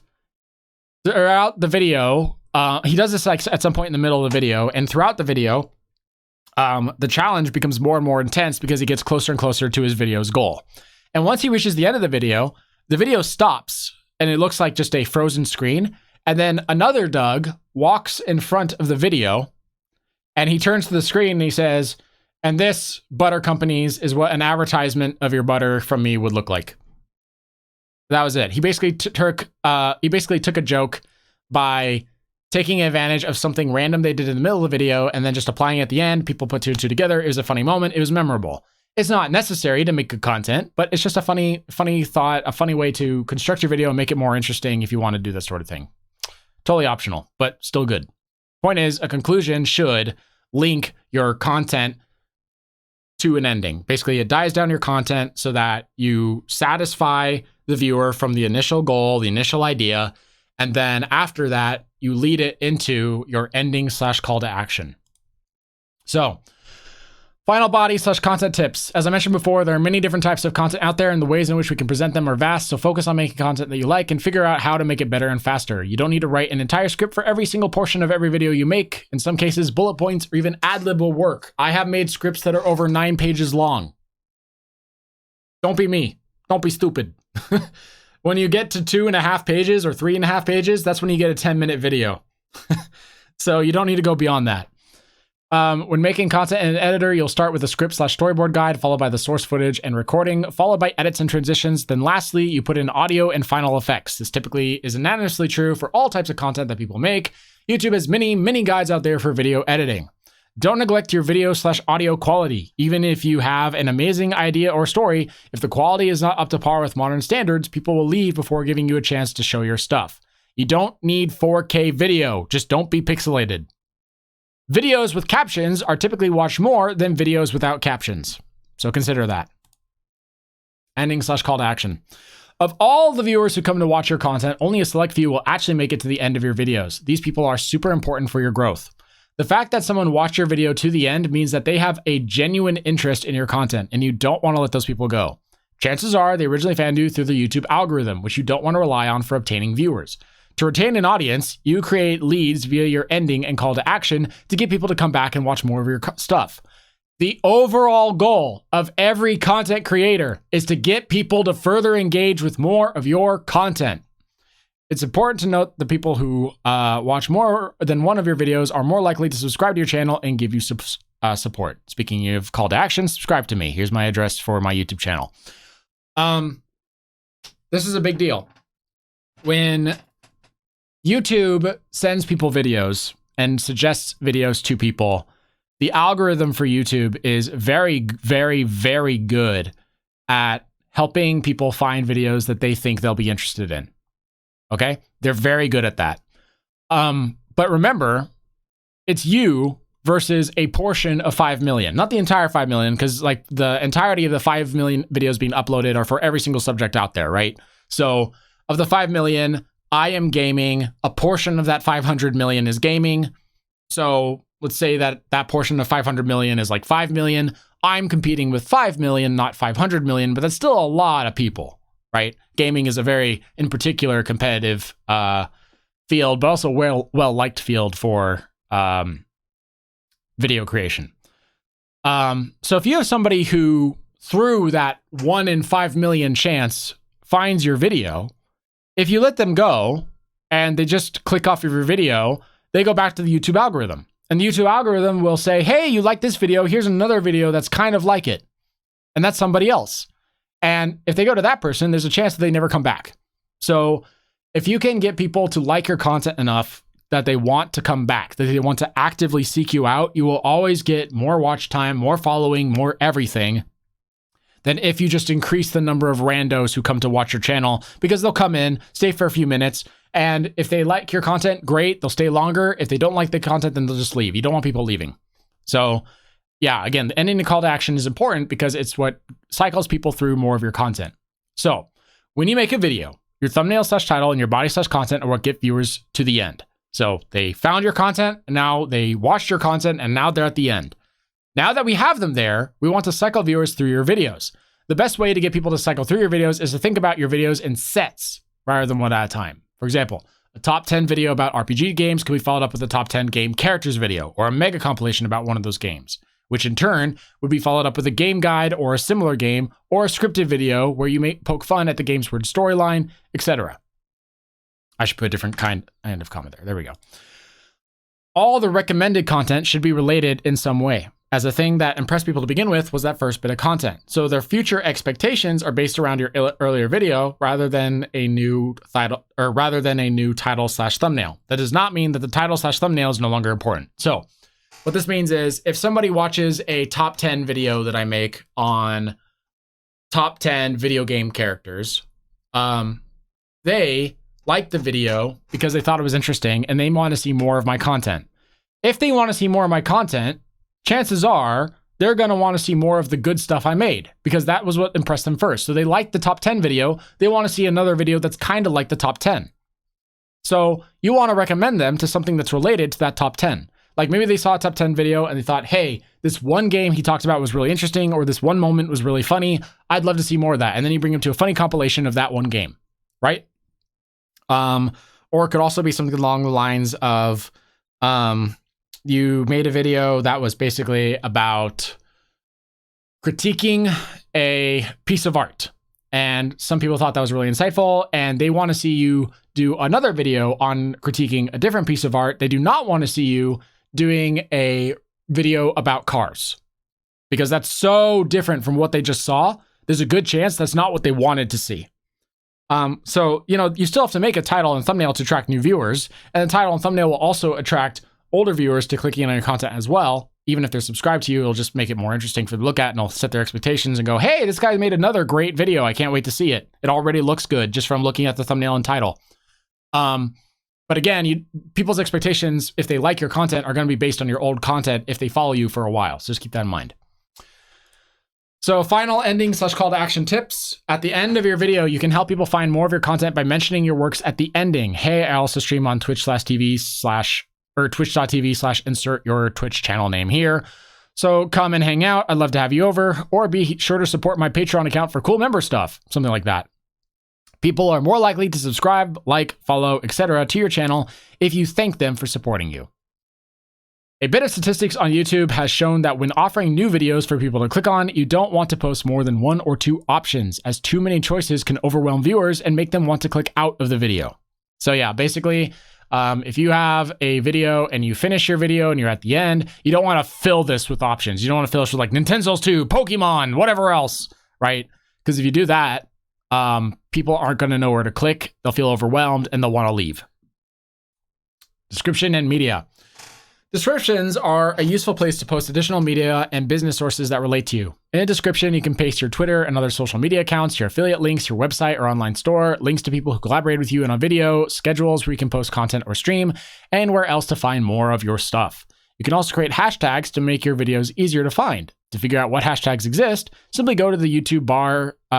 throughout the video, he does this like at some point in the middle of the video, and throughout the video, the challenge becomes more and more intense because he gets closer and closer to his video's goal. And once he reaches the end of the video stops and it looks like just a frozen screen. And then another Doug walks in front of the video and he turns to the screen and he says, "And this, butter companies, is what an advertisement of your butter from me would look like." That was it. He basically took a joke by taking advantage of something random they did in the middle of the video and then just applying it at the end. People put 2 and 2 together. It was a funny moment. It was memorable. It's not necessary to make good content, but it's just a funny thought, a funny way to construct your video and make it more interesting if you want to do this sort of thing. Totally optional, but still good. Point is, a conclusion should link your content to an ending. Basically, it dies down your content so that you satisfy the viewer from the initial goal, the initial idea, and then after that, you lead it into your ending/call to action. So, final body/content tips. As I mentioned before, there are many different types of content out there, and the ways in which we can present them are vast, so focus on making content that you like and figure out how to make it better and faster. You don't need to write an entire script for every single portion of every video you make. In some cases, bullet points or even ad-lib will work. I have made scripts that are over 9 pages long. Don't be me. Don't be stupid. When you get to 2.5 pages or 3.5 pages, that's when you get a 10-minute video. So you don't need to go beyond that. When making content in an editor, you'll start with a script/storyboard guide, followed by the source footage and recording, followed by edits and transitions. Then lastly, you put in audio and final effects. This typically is unanimously true for all types of content that people make. YouTube has many, many guides out there for video editing. Don't neglect your video/audio quality. Even if you have an amazing idea or story, if the quality is not up to par with modern standards, people will leave before giving you a chance to show your stuff. You don't need 4K video, just don't be pixelated. Videos with captions are typically watched more than videos without captions, so consider that. Ending/call to action. Of all the viewers who come to watch your content, only a select few will actually make it to the end of your videos. These people are super important for your growth. The fact that someone watched your video to the end means that they have a genuine interest in your content, and you don't want to let those people go. Chances are they originally found you through the YouTube algorithm, which you don't want to rely on for obtaining viewers. To retain an audience, you create leads via your ending and call to action to get people to come back and watch more of your stuff. The overall goal of every content creator is to get people to further engage with more of your content. It's important to note the people who watch more than one of your videos are more likely to subscribe to your channel and give you support. Speaking of call to action, subscribe to me. Here's my address for my YouTube channel. This is a big deal. When YouTube sends people videos and suggests videos to people, the algorithm for YouTube is very, very, very good at helping people find videos that they think they'll be interested in. Okay? They're very good at that. But remember, it's you versus a portion of 5 million. Not the entire 5 million, because like the entirety of the 5 million videos being uploaded are for every single subject out there, right? So of the 5 million, I am gaming. A portion of that 500 million is gaming. So let's say that that portion of 500 million is like 5 million. I'm competing with 5 million, not 500 million, but that's still a lot of people, right? Gaming is a very, in particular, competitive field, but also well-liked field for video creation. So if you have somebody who, through that 1 in 5 million chance, finds your video, if you let them go and they just click off of your video, they go back to the YouTube algorithm. And the YouTube algorithm will say, hey, you like this video, here's another video that's kind of like it. And that's somebody else. And if they go to that person, there's a chance that they never come back. So if you can get people to like your content enough that they want to come back, that they want to actively seek you out, you will always get more watch time, more following, more everything than if you just increase the number of randos who come to watch your channel, because they'll come in, stay for a few minutes, and if they like your content, great, they'll stay longer. If they don't like the content, then they'll just leave. You don't want people leaving. So yeah, again, the ending the call to action is important because it's what cycles people through more of your content. So when you make a video, your thumbnail / title and your body / content are what get viewers to the end. So they found your content, and now they watched your content, and now they're at the end. Now that we have them there, we want to cycle viewers through your videos. The best way to get people to cycle through your videos is to think about your videos in sets rather than one at a time. For example, a top 10 video about RPG games can be followed up with a top 10 game characters video or a mega compilation about one of those games, which in turn would be followed up with a game guide or a similar game or a scripted video where you may poke fun at the game's word storyline, etc. I should put a different kind of comment there. There we go. All the recommended content should be related in some way, as the thing that impressed people to begin with was that first bit of content. So their future expectations are based around your earlier video rather than a new title / thumbnail. That does not mean that the title / thumbnail is no longer important. So what this means is if somebody watches a top 10 video that I make on top 10 video game characters, they liked the video because they thought it was interesting and they want to see more of my content. If they want to see more of my content, chances are they're going to want to see more of the good stuff I made because that was what impressed them first. So they liked the top 10 video. They want to see another video that's kind of like the top 10. So you want to recommend them to something that's related to that top 10. Like maybe they saw a top 10 video and they thought, hey, this one game he talked about was really interesting, or this one moment was really funny. I'd love to see more of that. And then you bring them to a funny compilation of that one game, right? Or it could also be something along the lines of, you made a video that was basically about critiquing a piece of art. And some people thought that was really insightful, and they want to see you do another video on critiquing a different piece of art. They do not want to see you doing a video about cars because that's so different from what they just saw. There's a good chance that's not what they wanted to see. So, you know, you still have to make a title and thumbnail to attract new viewers, and the title and thumbnail will also attract older viewers to clicking on your content as well. Even if they're subscribed to you, it'll just make it more interesting for them to look at, and they'll set their expectations and go, hey, this guy made another great video. I can't wait to see it. It already looks good just from looking at the thumbnail and title. But again, people's expectations, if they like your content, are going to be based on your old content if they follow you for a while. So just keep that in mind. So final ending / call to action tips. At the end of your video, you can help people find more of your content by mentioning your works at the ending. Hey, I also stream on twitch.tv/ or twitch.tv/ insert your Twitch channel name here. So come and hang out. I'd love to have you over, or be sure to support my Patreon account for cool member stuff, something like that. People are more likely to subscribe, like, follow, etc. to your channel if you thank them for supporting you. A bit of statistics on YouTube has shown that when offering new videos for people to click on, you don't want to post more than 1 or 2 options, as too many choices can overwhelm viewers and make them want to click out of the video. So yeah, basically, if you have a video and you finish your video and you're at the end, you don't want to fill this with options. You don't want to fill this with like Nintendo's 2, Pokemon, whatever else, right? Because if you do that, people aren't going to know where to click. They'll feel overwhelmed and they'll want to leave. Description and media. Descriptions are a useful place to post additional media and business sources that relate to you. In a description, you can paste your Twitter and other social media accounts, your affiliate links, your website or online store, links to people who collaborate with you in a video, schedules where you can post content or stream, and where else to find more of your stuff. You can also create hashtags to make your videos easier to find. To figure out what hashtags exist, simply go to the YouTube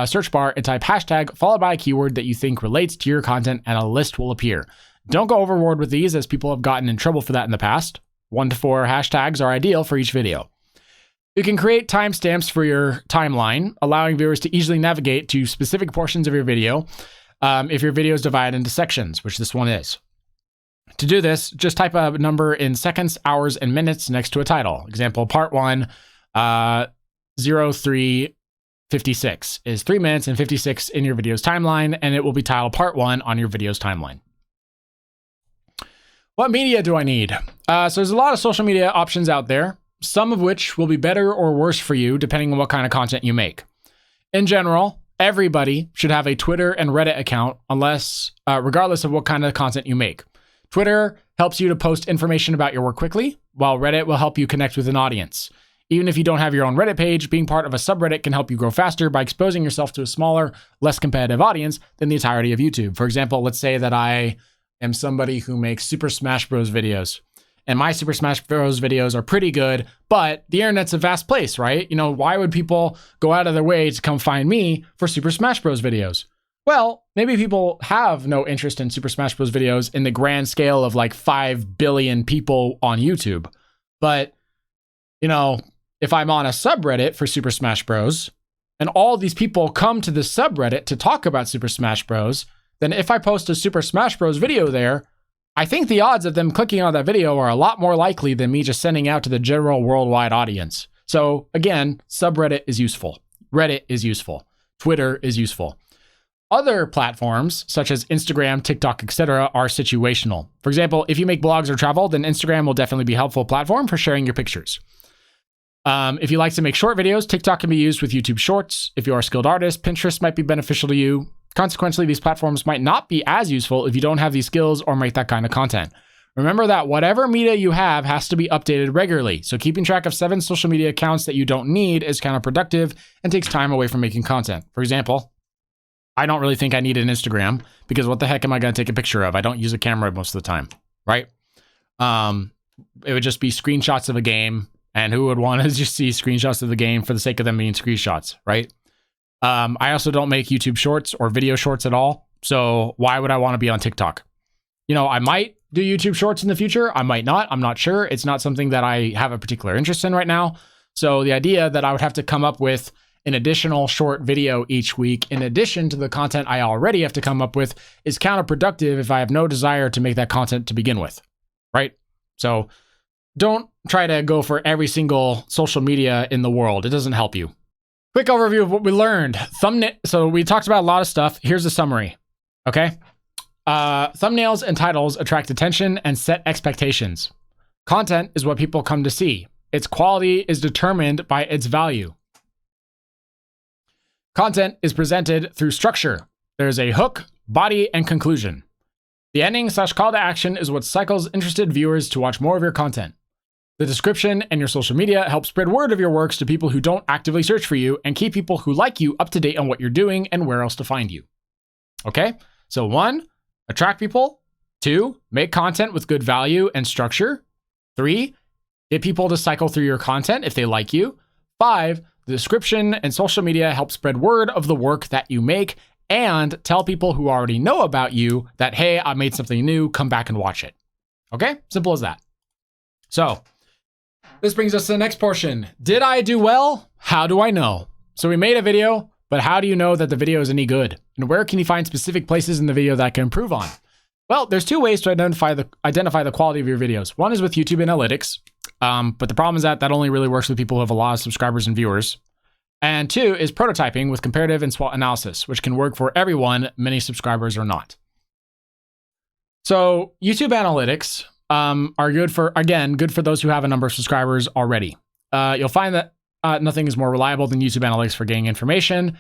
search bar and type hashtag followed by a keyword that you think relates to your content, and a list will appear. Don't go overboard with these, as people have gotten in trouble for that in the past. 1 to 4 hashtags are ideal for each video. You can create timestamps for your timeline, allowing viewers to easily navigate to specific portions of your video if your video is divided into sections, which this one is. To do this, just type a number in seconds, hours, and minutes next to a title. Example, part 1, 03:56 is 3 minutes and 56 in your video's timeline, and it will be titled part 1 on your video's timeline. What media do I need? So there's a lot of social media options out there, some of which will be better or worse for you depending on what kind of content you make. In general, everybody should have a Twitter and Reddit account, regardless of what kind of content you make. Twitter helps you to post information about your work quickly, while Reddit will help you connect with an audience. Even if you don't have your own Reddit page, being part of a subreddit can help you grow faster by exposing yourself to a smaller, less competitive audience than the entirety of YouTube. For example, let's say that I am somebody who makes Super Smash Bros. Videos, and my Super Smash Bros. Videos are pretty good, but the internet's a vast place, right? You know, why would people go out of their way to come find me for Super Smash Bros. Videos? Well, maybe people have no interest in Super Smash Bros. Videos in the grand scale of like 5 billion people on YouTube. But, you know, if I'm on a subreddit for Super Smash Bros. And all these people come to the subreddit to talk about Super Smash Bros., then if I post a Super Smash Bros. Video there, I think the odds of them clicking on that video are a lot more likely than me just sending out to the general worldwide audience. So again, subreddit is useful. Reddit is useful. Twitter is useful. Other platforms, such as Instagram, TikTok, etc., are situational. For example, if you make blogs or travel, then Instagram will definitely be a helpful platform for sharing your pictures. If you like to make short videos, TikTok can be used with YouTube Shorts. If you are a skilled artist, Pinterest might be beneficial to you. Consequently, these platforms might not be as useful if you don't have these skills or make that kind of content. Remember that whatever media you have has to be updated regularly, so keeping track of 7 social media accounts that you don't need is counterproductive and takes time away from making content. For example, I don't really think I need an Instagram, because what the heck am I going to take a picture of? I don't use a camera most of the time, right? It would just be screenshots of a game, and who would want to just see screenshots of the game for the sake of them being screenshots, right? I also don't make YouTube Shorts or video shorts at all, so why would I want to be on TikTok? You know, I might do YouTube Shorts in the future. I might not. I'm not sure. It's not something that I have a particular interest in right now. So the idea that I would have to come up with an additional short video each week in addition to the content I already have to come up with is counterproductive if I have no desire to make that content to begin with, right? So don't try to go for every single social media in the world. It doesn't help you. Quick overview of what we learned. So we talked about a lot of stuff. Here's a summary, okay? Thumbnails and titles attract attention and set expectations. Content is what people come to see. Its quality is determined by its value. Content is presented through structure. There's a hook, body, and conclusion. The ending / call to action is what cycles interested viewers to watch more of your content. The description and your social media help spread word of your works to people who don't actively search for you and keep people who like you up to date on what you're doing and where else to find you. Okay, so 1, attract people. 2, make content with good value and structure. 3, get people to cycle through your content if they like you. 5, The description and social media help spread word of the work that you make and tell people who already know about you that, hey, I made something new, come back and watch it. Okay, simple as that. So this brings us to the next portion. Did I do well? How do I know? So we made a video, but how do you know that the video is any good? And where can you find specific places in the video that I can improve on? Well, there's two ways to identify the quality of your videos. One is with YouTube Analytics, but the problem is that only really works with people who have a lot of subscribers and viewers. And two is prototyping with comparative and SWOT analysis, which can work for everyone, many subscribers or not. So YouTube Analytics are good for those who have a number of subscribers already. You'll find that nothing is more reliable than YouTube Analytics for getting information.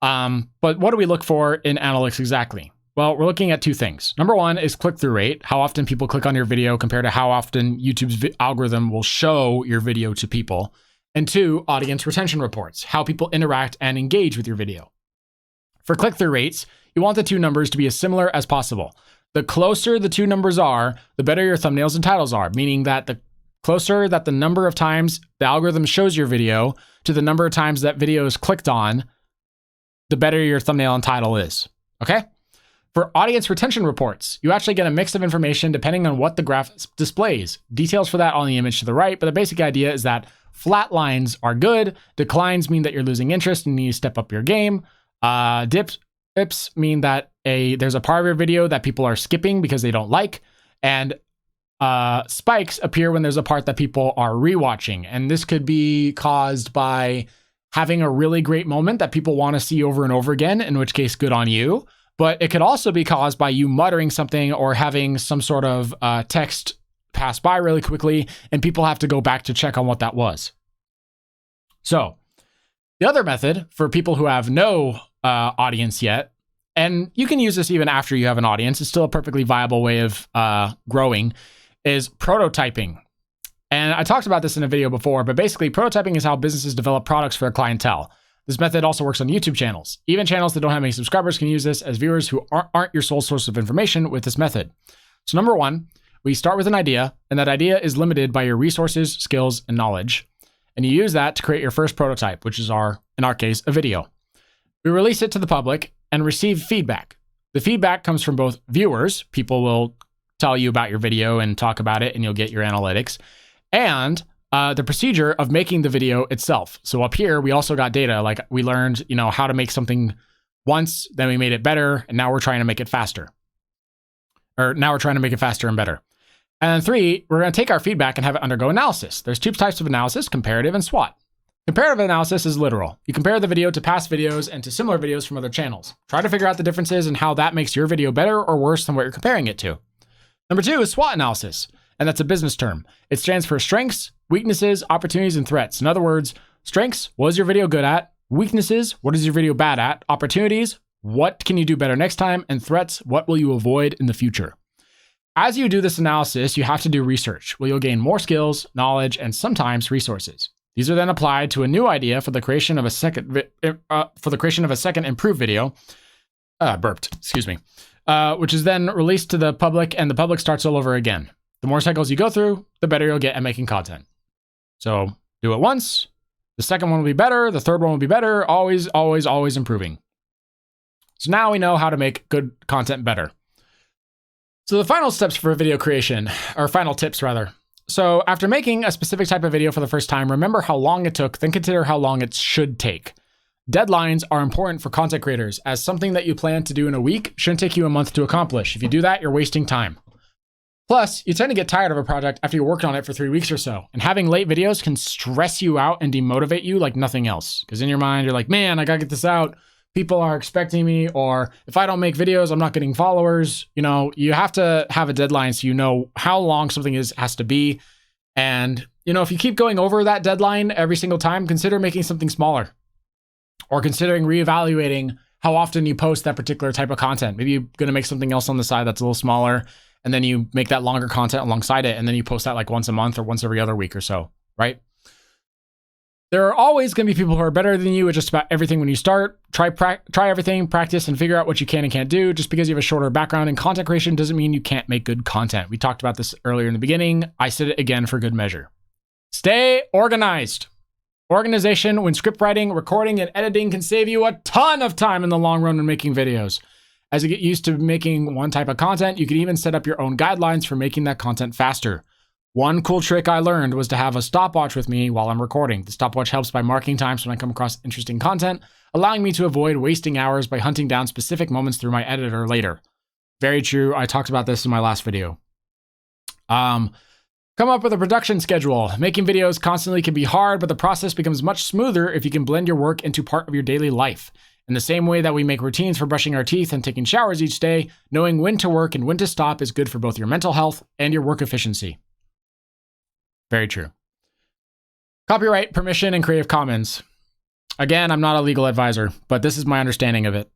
But what do we look for in analytics exactly? Well, we're looking at two things. Number one is click-through rate, how often people click on your video compared to how often YouTube's algorithm will show your video to people. And two, audience retention reports, how people interact and engage with your video. For click-through rates, you want the two numbers to be as similar as possible. The closer the two numbers are, the better your thumbnails and titles are, meaning that the closer that the number of times the algorithm shows your video to the number of times that video is clicked on, the better your thumbnail and title is, okay? For audience retention reports, you actually get a mix of information depending on what the graph displays. Details for that on the image to the right, but the basic idea is that flat lines are good, declines mean that you're losing interest and you need to step up your game. Dips mean that there's a part of your video that people are skipping because they don't like, and spikes appear when there's a part that people are rewatching. And this could be caused by having a really great moment that people want to see over and over again, in which case good on you. But it could also be caused by you muttering something or having some sort of text pass by really quickly, and people have to go back to check on what that was. So the other method for people who have no audience yet, and you can use this even after you have an audience, it's still a perfectly viable way of growing, is prototyping. And I talked about this in a video before, but basically prototyping is how businesses develop products for their clientele. This method also works on YouTube channels. Even channels that don't have many subscribers can use this, as viewers who aren't your sole source of information with this method. So number one, we start with an idea, and that idea is limited by your resources, skills, and knowledge. And you use that to create your first prototype, which is in our case, a video. We release it to the public and receive feedback. The feedback comes from both viewers, people will tell you about your video and talk about it, and you'll get your analytics, and the procedure of making the video itself. So up here, we also got data, like we learned, how to make something once, then we made it better, and now we're trying to make it faster. Or now we're trying to make it faster and better. And three, we're going to take our feedback and have it undergo analysis. There's two types of analysis, comparative and SWOT. Comparative analysis is literal. You compare the video to past videos and to similar videos from other channels. Try to figure out the differences and how that makes your video better or worse than what you're comparing it to. Number two is SWOT analysis, and that's a business term. It stands for strengths, weaknesses, opportunities, and threats. In other words, strengths, what is your video good at? Weaknesses, what is your video bad at? Opportunities, what can you do better next time? And threats, what will you avoid in the future? As you do this analysis, you have to do research, where you'll gain more skills, knowledge, and sometimes resources. These are then applied to a new idea for the creation of a second improved video. Which is then released to the public, and the public starts all over again. The more cycles you go through, the better you'll get at making content. So do it once. The second one will be better. The third one will be better. Always, always, always improving. So now we know how to make good content better. So the final steps for video creation, or final tips rather. So after making a specific type of video for the first time, remember how long it took, then consider how long it should take. Deadlines are important for content creators, as something that you plan to do in a week shouldn't take you a month to accomplish. If you do that, you're wasting time. Plus, you tend to get tired of a project after you worked on it for 3 weeks or so, and having late videos can stress you out and demotivate you like nothing else. Because in your mind, you're like, man, I gotta get this out. People are expecting me, or if I don't make videos, I'm not getting followers. You have to have a deadline so you know how long something has to be. And, if you keep going over that deadline every single time, consider making something smaller. Or considering reevaluating how often you post that particular type of content. Maybe you're going to make something else on the side that's a little smaller, and then you make that longer content alongside it, and then you post that like once a month or once every other week or so, right? There are always going to be people who are better than you at just about everything when you start. Try everything, practice, and figure out what you can and can't do. Just because you have a shorter background in content creation doesn't mean you can't make good content. We talked about this earlier in the beginning. I said it again for good measure. Stay organized. Organization when script writing, recording, and editing can save you a ton of time in the long run when making videos. As you get used to making one type of content, you can even set up your own guidelines for making that content faster. One cool trick I learned was to have a stopwatch with me while I'm recording. The stopwatch helps by marking times when I come across interesting content, allowing me to avoid wasting hours by hunting down specific moments through my editor later. Very true. I talked about this in my last video. Come up with a production schedule. Making videos constantly can be hard, but the process becomes much smoother if you can blend your work into part of your daily life. In the same way that we make routines for brushing our teeth and taking showers each day, knowing when to work and when to stop is good for both your mental health and your work efficiency. Very true. Copyright, permission, and Creative Commons. Again, I'm not a legal advisor, but this is my understanding of it.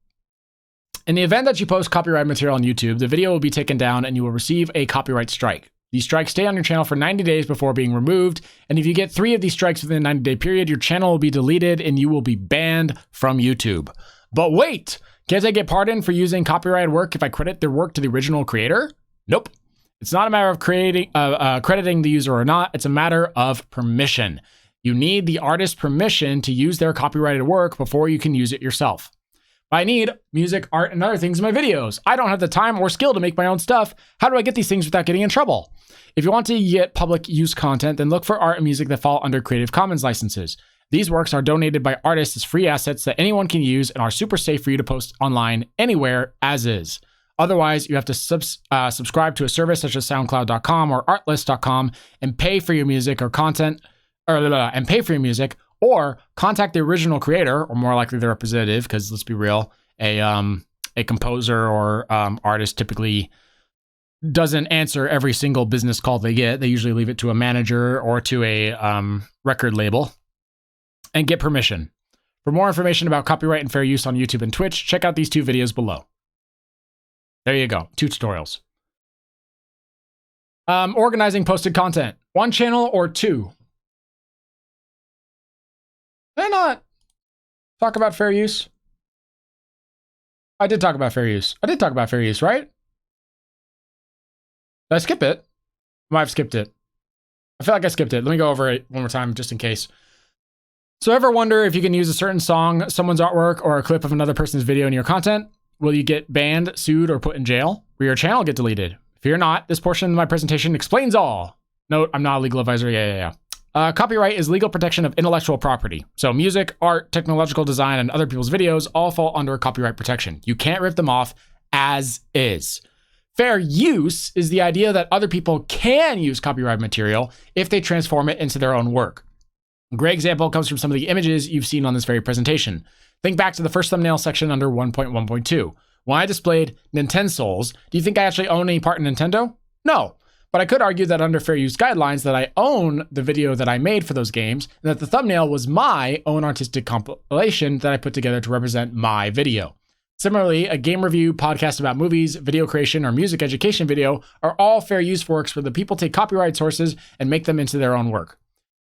In the event that you post copyright material on YouTube, the video will be taken down and you will receive a copyright strike. These strikes stay on your channel for 90 days before being removed, and if you get 3 of these strikes within a 90-day period, your channel will be deleted and you will be banned from YouTube. But wait! Can't I get pardoned for using copyrighted work if I credit their work to the original creator? Nope. It's not a matter of crediting the user or not, it's a matter of permission. You need the artist's permission to use their copyrighted work before you can use it yourself. I need music, art, and other things in my videos. I don't have the time or skill to make my own stuff. How do I get these things without getting in trouble? If you want to get public use content, then look for art and music that fall under Creative Commons licenses. These works are donated by artists as free assets that anyone can use and are super safe for you to post online anywhere as is. Otherwise, you have to subscribe to a service such as SoundCloud.com or Artlist.com and pay for your music or content, or contact the original creator, or more likely the representative, because let's be real, a composer or artist typically doesn't answer every single business call they get. They usually leave it to a manager or to a record label, and get permission. For more information about copyright and fair use on YouTube and Twitch, check out these 2 videos below. There you go, 2 tutorials. Organizing posted content. 1 channel or 2? Did I not talk about fair use? I did talk about fair use. I did talk about fair use, right? Did I skip it? I might have skipped it. I feel like I skipped it. Let me go over it one more time just in case. So ever wonder if you can use a certain song, someone's artwork, or a clip of another person's video in your content? Will you get banned, sued, or put in jail? Will your channel get deleted? Fear not, this portion of my presentation explains all. Note, I'm not a legal advisor. Yeah. Copyright is legal protection of intellectual property. So music, art, technological design, and other people's videos all fall under copyright protection. You can't rip them off as is. Fair use is the idea that other people can use copyright material if they transform it into their own work. A great example comes from some of the images you've seen on this very presentation. Think back to the first thumbnail section under 1.1.2. When I displayed Nintensols, do you think I actually own any part in Nintendo? No. But I could argue that under fair use guidelines that I own the video that I made for those games, and that the thumbnail was my own artistic compilation that I put together to represent my video. Similarly, a game review, podcast about movies, video creation, or music education video are all fair use works where the people take copyright sources and make them into their own work.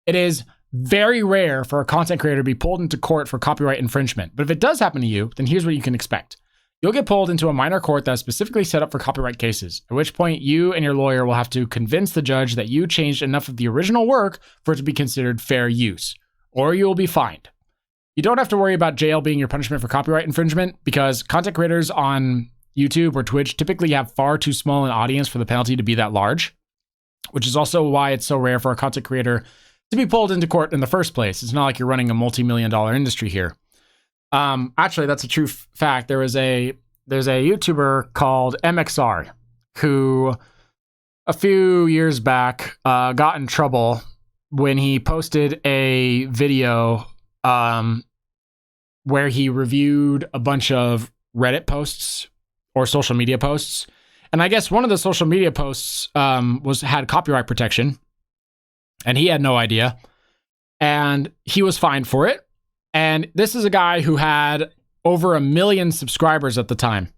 It is very rare for a content creator to be pulled into court for copyright infringement, but if it does happen to you, then here's what you can expect. You'll get pulled into a minor court that is specifically set up for copyright cases, at which point you and your lawyer will have to convince the judge that you changed enough of the original work for it to be considered fair use, or you will be fined. You don't have to worry about jail being your punishment for copyright infringement because content creators on YouTube or Twitch typically have far too small an audience for the penalty to be that large, which is also why it's so rare for a content creator to be pulled into court in the first place. It's not like you're running a multi-million-dollar industry here. Actually, that's a true fact. There's a YouTuber called MXR who a few years back got in trouble when he posted a video where he reviewed a bunch of Reddit posts or social media posts. And I guess one of the social media posts had copyright protection, and he had no idea. And he was fined for it. And this is a guy who had over 1 million subscribers at the time.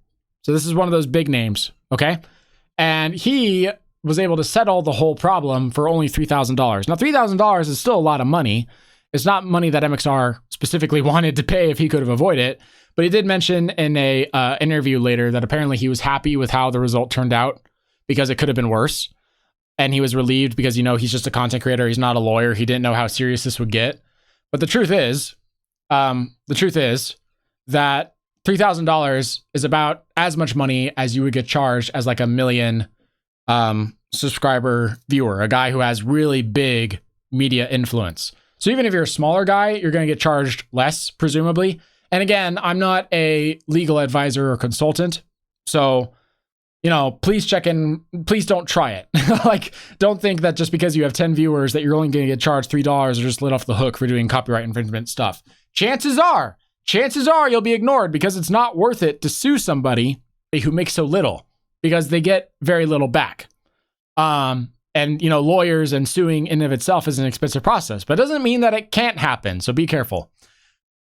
So this is one of those big names, okay? And he was able to settle the whole problem for only $3,000. Now, $3,000 is still a lot of money. It's not money that MXR specifically wanted to pay if he could have avoided it. But he did mention in a interview later that apparently he was happy with how the result turned out because it could have been worse. And he was relieved because, you know, he's just a content creator. He's not a lawyer. He didn't know how serious this would get. But the truth is that $3,000 is about as much money as you would get charged as like a million subscriber viewer, a guy who has really big media influence. So even if you're a smaller guy, you're going to get charged less, presumably. And again, I'm not a legal advisor or consultant. So, you know, please check in. Please don't try it. Like, don't think that just because you have 10 viewers that you're only going to get charged $3 or just let off the hook for doing copyright infringement stuff. Chances are you'll be ignored because it's not worth it to sue somebody who makes so little because they get very little back. And, you know, lawyers and suing in and of itself is an expensive process, but it doesn't mean that it can't happen. So be careful.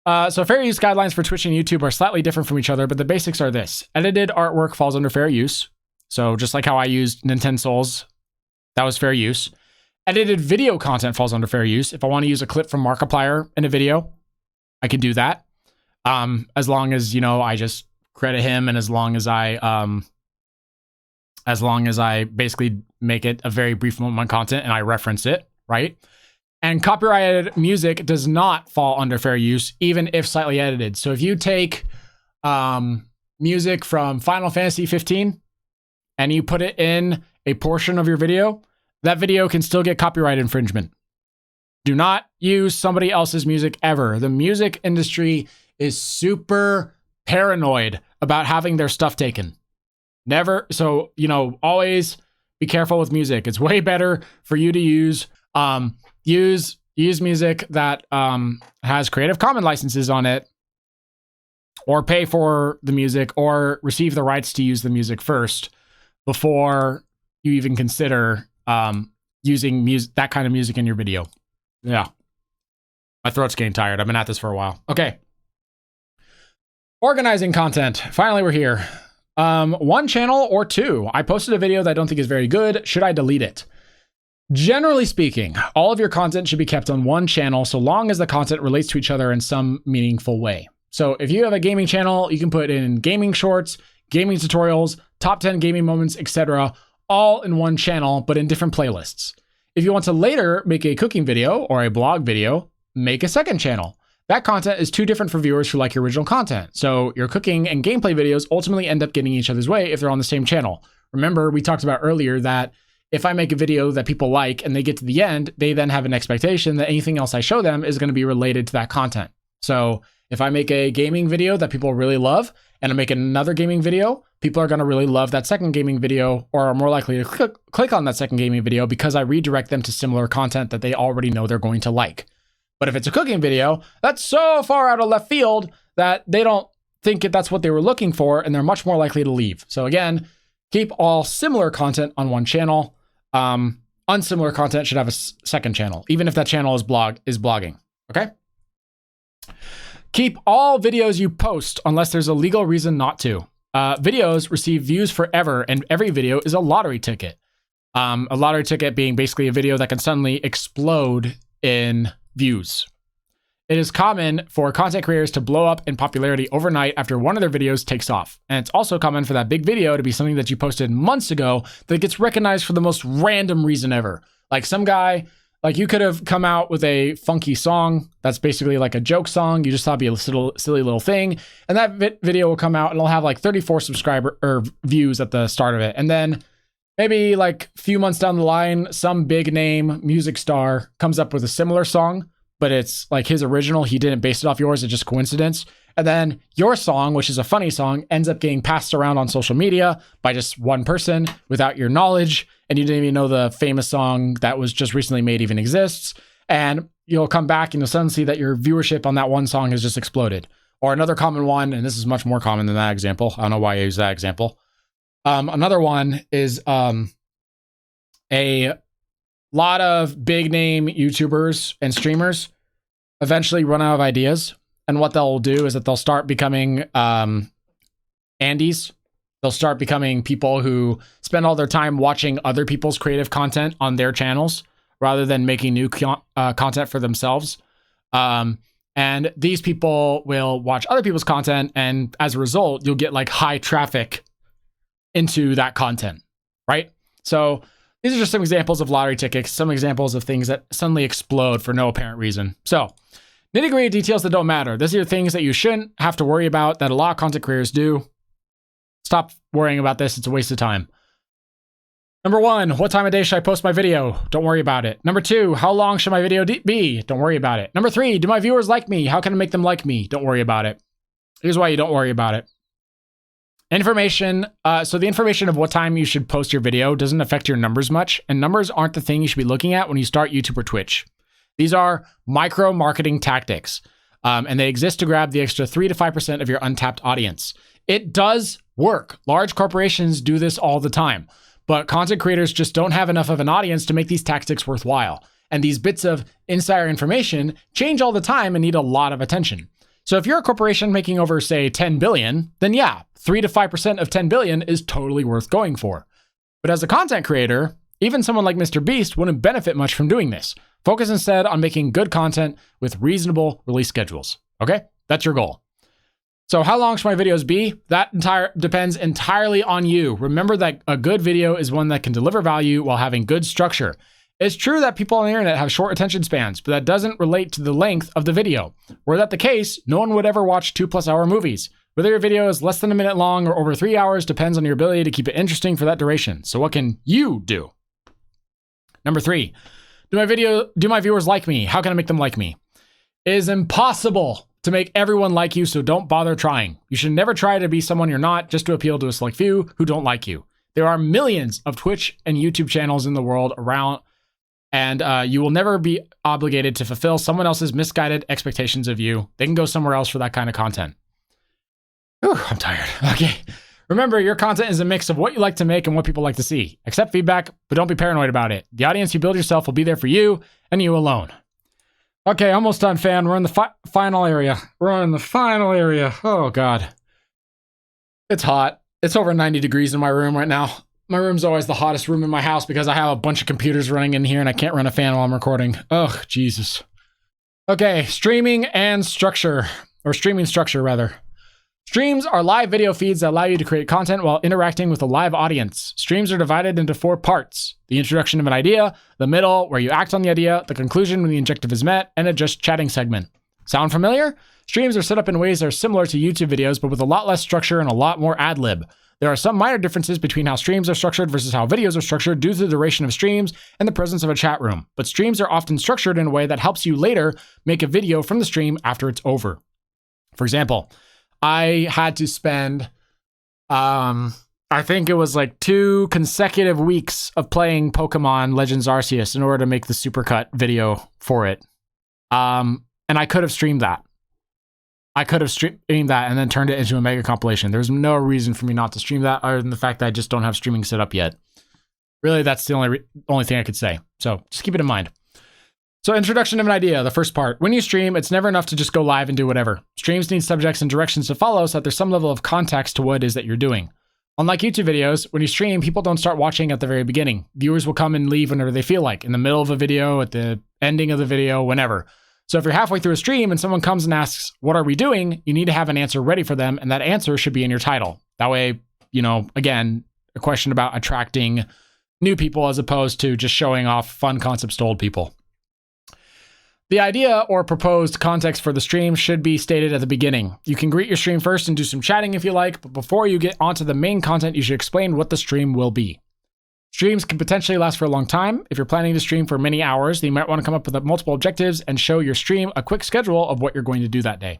So fair use guidelines for Twitch and YouTube are slightly different from each other, but the basics are this. Edited artwork falls under fair use. So just like how I used Nintendo Souls, that was fair use. Edited video content falls under fair use. If I want to use a clip from Markiplier in a video, I can do that. As long as, you know, I just credit him and as long as I basically make it a very brief moment content and I reference it, right? And copyrighted music does not fall under fair use, even if slightly edited. So if you take music from Final Fantasy 15 and you put it in a portion of your video, that video can still get copyright infringement. Do not use somebody else's music ever. The music industry is super paranoid about having their stuff taken. Never. So, you know, always be careful with music. It's way better for you to use music that has Creative Commons licenses on it, or pay for the music or receive the rights to use the music first before you even consider using that kind of music in your video. Yeah. My throat's getting tired. I've been at this for a while. Okay. Organizing content. Finally, we're here. One channel or two. I posted a video that I don't think is very good. Should I delete it? Generally speaking, all of your content should be kept on one channel so long as the content relates to each other in some meaningful way. So if you have a gaming channel, you can put in gaming shorts, gaming tutorials, top 10 gaming moments, etc., all in one channel, but in different playlists. If you want to later make a cooking video or a blog video, make a second channel. That content is too different for viewers who like your original content. So your cooking and gameplay videos ultimately end up getting each other's way if they're on the same channel. Remember, we talked about earlier that if I make a video that people like and they get to the end, they then have an expectation that anything else I show them is going to be related to that content. So if I make a gaming video that people really love and I make another gaming video, people are going to really love that second gaming video or are more likely to click on that second gaming video because I redirect them to similar content that they already know they're going to like. But if it's a cooking video, that's so far out of left field that they don't think that's what they were looking for and they're much more likely to leave. So again, keep all similar content on one channel. Unsimilar content should have a second channel, even if that channel is blogging. Okay. Keep all videos you post unless there's a legal reason not to. Videos receive views forever, and every video is a lottery ticket. A lottery ticket being basically a video that can suddenly explode in views. It is common for content creators to blow up in popularity overnight after one of their videos takes off. And it's also common for that big video to be something that you posted months ago that gets recognized for the most random reason ever. Like some guy, like you could have come out with a funky song that's basically like a joke song. You just thought it'd be a silly little thing. And that video will come out and it'll have like 34 views at the start of it. And then maybe like a few months down the line, some big name music star comes up with a similar song, but it's like his original. He didn't base it off yours. It's just coincidence. And then your song, which is a funny song, ends up getting passed around on social media by just one person without your knowledge. And you didn't even know the famous song that was just recently made even exists. And you'll come back and you'll suddenly see that your viewership on that one song has just exploded. Or another common one, and this is much more common than that example. I don't know why I use that example. Another one is a lot of big name YouTubers and streamers eventually run out of ideas. And what they'll do is that they'll start becoming Andes. They'll start becoming people who spend all their time watching other people's creative content on their channels rather than making new content for themselves. And these people will watch other people's content. And as a result, you'll get like high traffic into that content, right? So these are just some examples of lottery tickets, some examples of things that suddenly explode for no apparent reason. So Nitty-gritty details that don't matter. These are things that you shouldn't have to worry about that a lot of content creators do. Stop worrying about this. It's a waste of time. Number 1, what time of day should I post my video? Don't worry about it. Number 2, how long should my video be? Don't worry about it. Number 3, do my viewers like me? How can I make them like me? Don't worry about it. Here's why you don't worry about it. Information. So the information of what time you should post your video doesn't affect your numbers much, and numbers aren't the thing you should be looking at when you start YouTube or Twitch. These are micro marketing tactics, and they exist to grab the extra 3 to 5% of your untapped audience. It does work. Large corporations do this all the time. But content creators just don't have enough of an audience to make these tactics worthwhile. And these bits of insider information change all the time and need a lot of attention. So if you're a corporation making over, say, 10 billion, then yeah, 3 to 5% of 10 billion is totally worth going for. But as a content creator, even someone like Mr. Beast wouldn't benefit much from doing this. Focus instead on making good content with reasonable release schedules. Okay? That's your goal. So how long should my videos be? That depends entirely on you. Remember that a good video is one that can deliver value while having good structure. It's true that people on the internet have short attention spans, but that doesn't relate to the length of the video. Were that the case, no one would ever watch 2+ hour movies. Whether your video is less than a minute long or over 3 hours depends on your ability to keep it interesting for that duration. So what can you do? Number 3, do my viewers like me? How can I make them like me? It is impossible to make everyone like you, so don't bother trying. You should never try to be someone you're not just to appeal to a select few who don't like you. There are millions of Twitch and YouTube channels in the world around, and you will never be obligated to fulfill someone else's misguided expectations of you. They can go somewhere else for that kind of content. Whew, I'm tired. Okay. Remember, your content is a mix of what you like to make and what people like to see. Accept feedback, but don't be paranoid about it. The audience you build yourself will be there for you and you alone. Okay, almost done, fan. We're in the final area. We're in the final area. Oh, God. It's hot. It's over 90 degrees in my room right now. My room's always the hottest room in my house because I have a bunch of computers running in here and I can't run a fan while I'm recording. Oh, Jesus. Okay, streaming and structure. Or streaming structure, rather. Streams are live video feeds that allow you to create content while interacting with a live audience. Streams are divided into 4 parts. The introduction of an idea, the middle, where you act on the idea, the conclusion when the objective is met, and a just chatting segment. Sound familiar? Streams are set up in ways that are similar to YouTube videos, but with a lot less structure and a lot more ad-lib. There are some minor differences between how streams are structured versus how videos are structured due to the duration of streams and the presence of a chat room. But streams are often structured in a way that helps you later make a video from the stream after it's over. For example, I had to spend, I think it was like 2 consecutive weeks of playing Pokemon Legends Arceus in order to make the supercut video for it. And I could have streamed that. I could have streamed that and then turned it into a mega compilation. There's no reason for me not to stream that other than the fact that I just don't have streaming set up yet. Really, that's the only thing I could say. So just keep it in mind. So introduction of an idea, the first part. When you stream, it's never enough to just go live and do whatever. Streams need subjects and directions to follow so that there's some level of context to what it is that you're doing. Unlike YouTube videos, when you stream, people don't start watching at the very beginning. Viewers will come and leave whenever they feel like, in the middle of a video, at the ending of the video, whenever. So if you're halfway through a stream and someone comes and asks, what are we doing? You need to have an answer ready for them, and that answer should be in your title. That way, you know, again, a question about attracting new people as opposed to just showing off fun concepts to old people. The idea or proposed context for the stream should be stated at the beginning. You can greet your stream first and do some chatting if you like, but before you get onto the main content, you should explain what the stream will be. Streams can potentially last for a long time. If you're planning to stream for many hours, then you might want to come up with multiple objectives and show your stream a quick schedule of what you're going to do that day.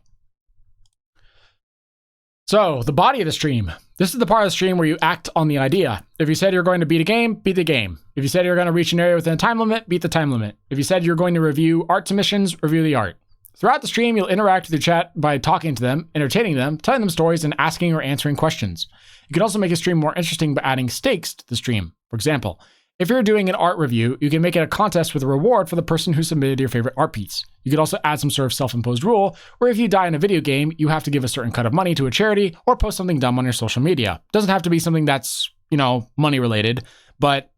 So, the body of the stream. This is the part of the stream where you act on the idea. If you said you're going to beat a game, beat the game. If you said you're going to reach an area within a time limit, beat the time limit. If you said you're going to review art submissions, review the art. Throughout the stream, you'll interact with your chat by talking to them, entertaining them, telling them stories, and asking or answering questions. You can also make a stream more interesting by adding stakes to the stream. For example, if you're doing an art review, you can make it a contest with a reward for the person who submitted your favorite art piece. You could also add some sort of self-imposed rule, where if you die in a video game, you have to give a certain cut of money to a charity or post something dumb on your social media. It doesn't have to be something that's, you know, money related, but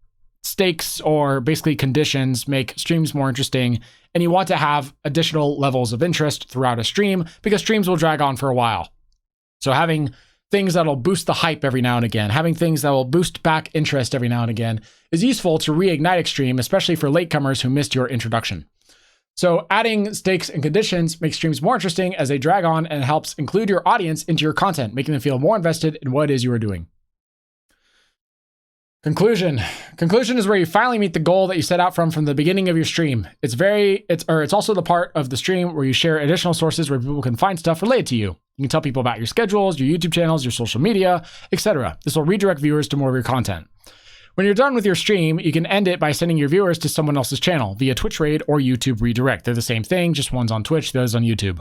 stakes or basically conditions make streams more interesting, and you want to have additional levels of interest throughout a stream because streams will drag on for a while. So having things that'll boost the hype every now and again, having things that will boost back interest every now and again is useful to reignite a stream, especially for latecomers who missed your introduction. So adding stakes and conditions makes streams more interesting as they drag on and helps include your audience into your content, making them feel more invested in what it is you are doing. Conclusion. Conclusion is where you finally meet the goal that you set out from the beginning of your stream. It's also the part of the stream where you share additional sources where people can find stuff related to you. You can tell people about your schedules, your YouTube channels, your social media, etc. This will redirect viewers to more of your content. When you're done with your stream, you can end it by sending your viewers to someone else's channel via Twitch Raid or YouTube Redirect. They're the same thing, just one's on Twitch, the other's on YouTube.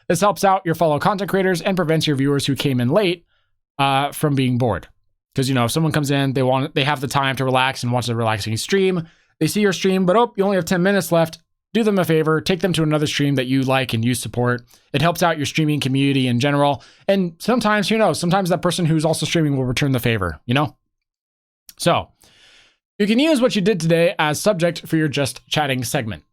This helps out your fellow content creators and prevents your viewers who came in late from being bored. Because, you know, if someone comes in, they have the time to relax and watch a relaxing stream. They see your stream, but you only have 10 minutes left. Do them a favor, take them to another stream that you like and you support. It helps out your streaming community in general. And sometimes, who knows, sometimes that person who's also streaming will return the favor, you know? So, you can use what you did today as subject for your Just Chatting segment.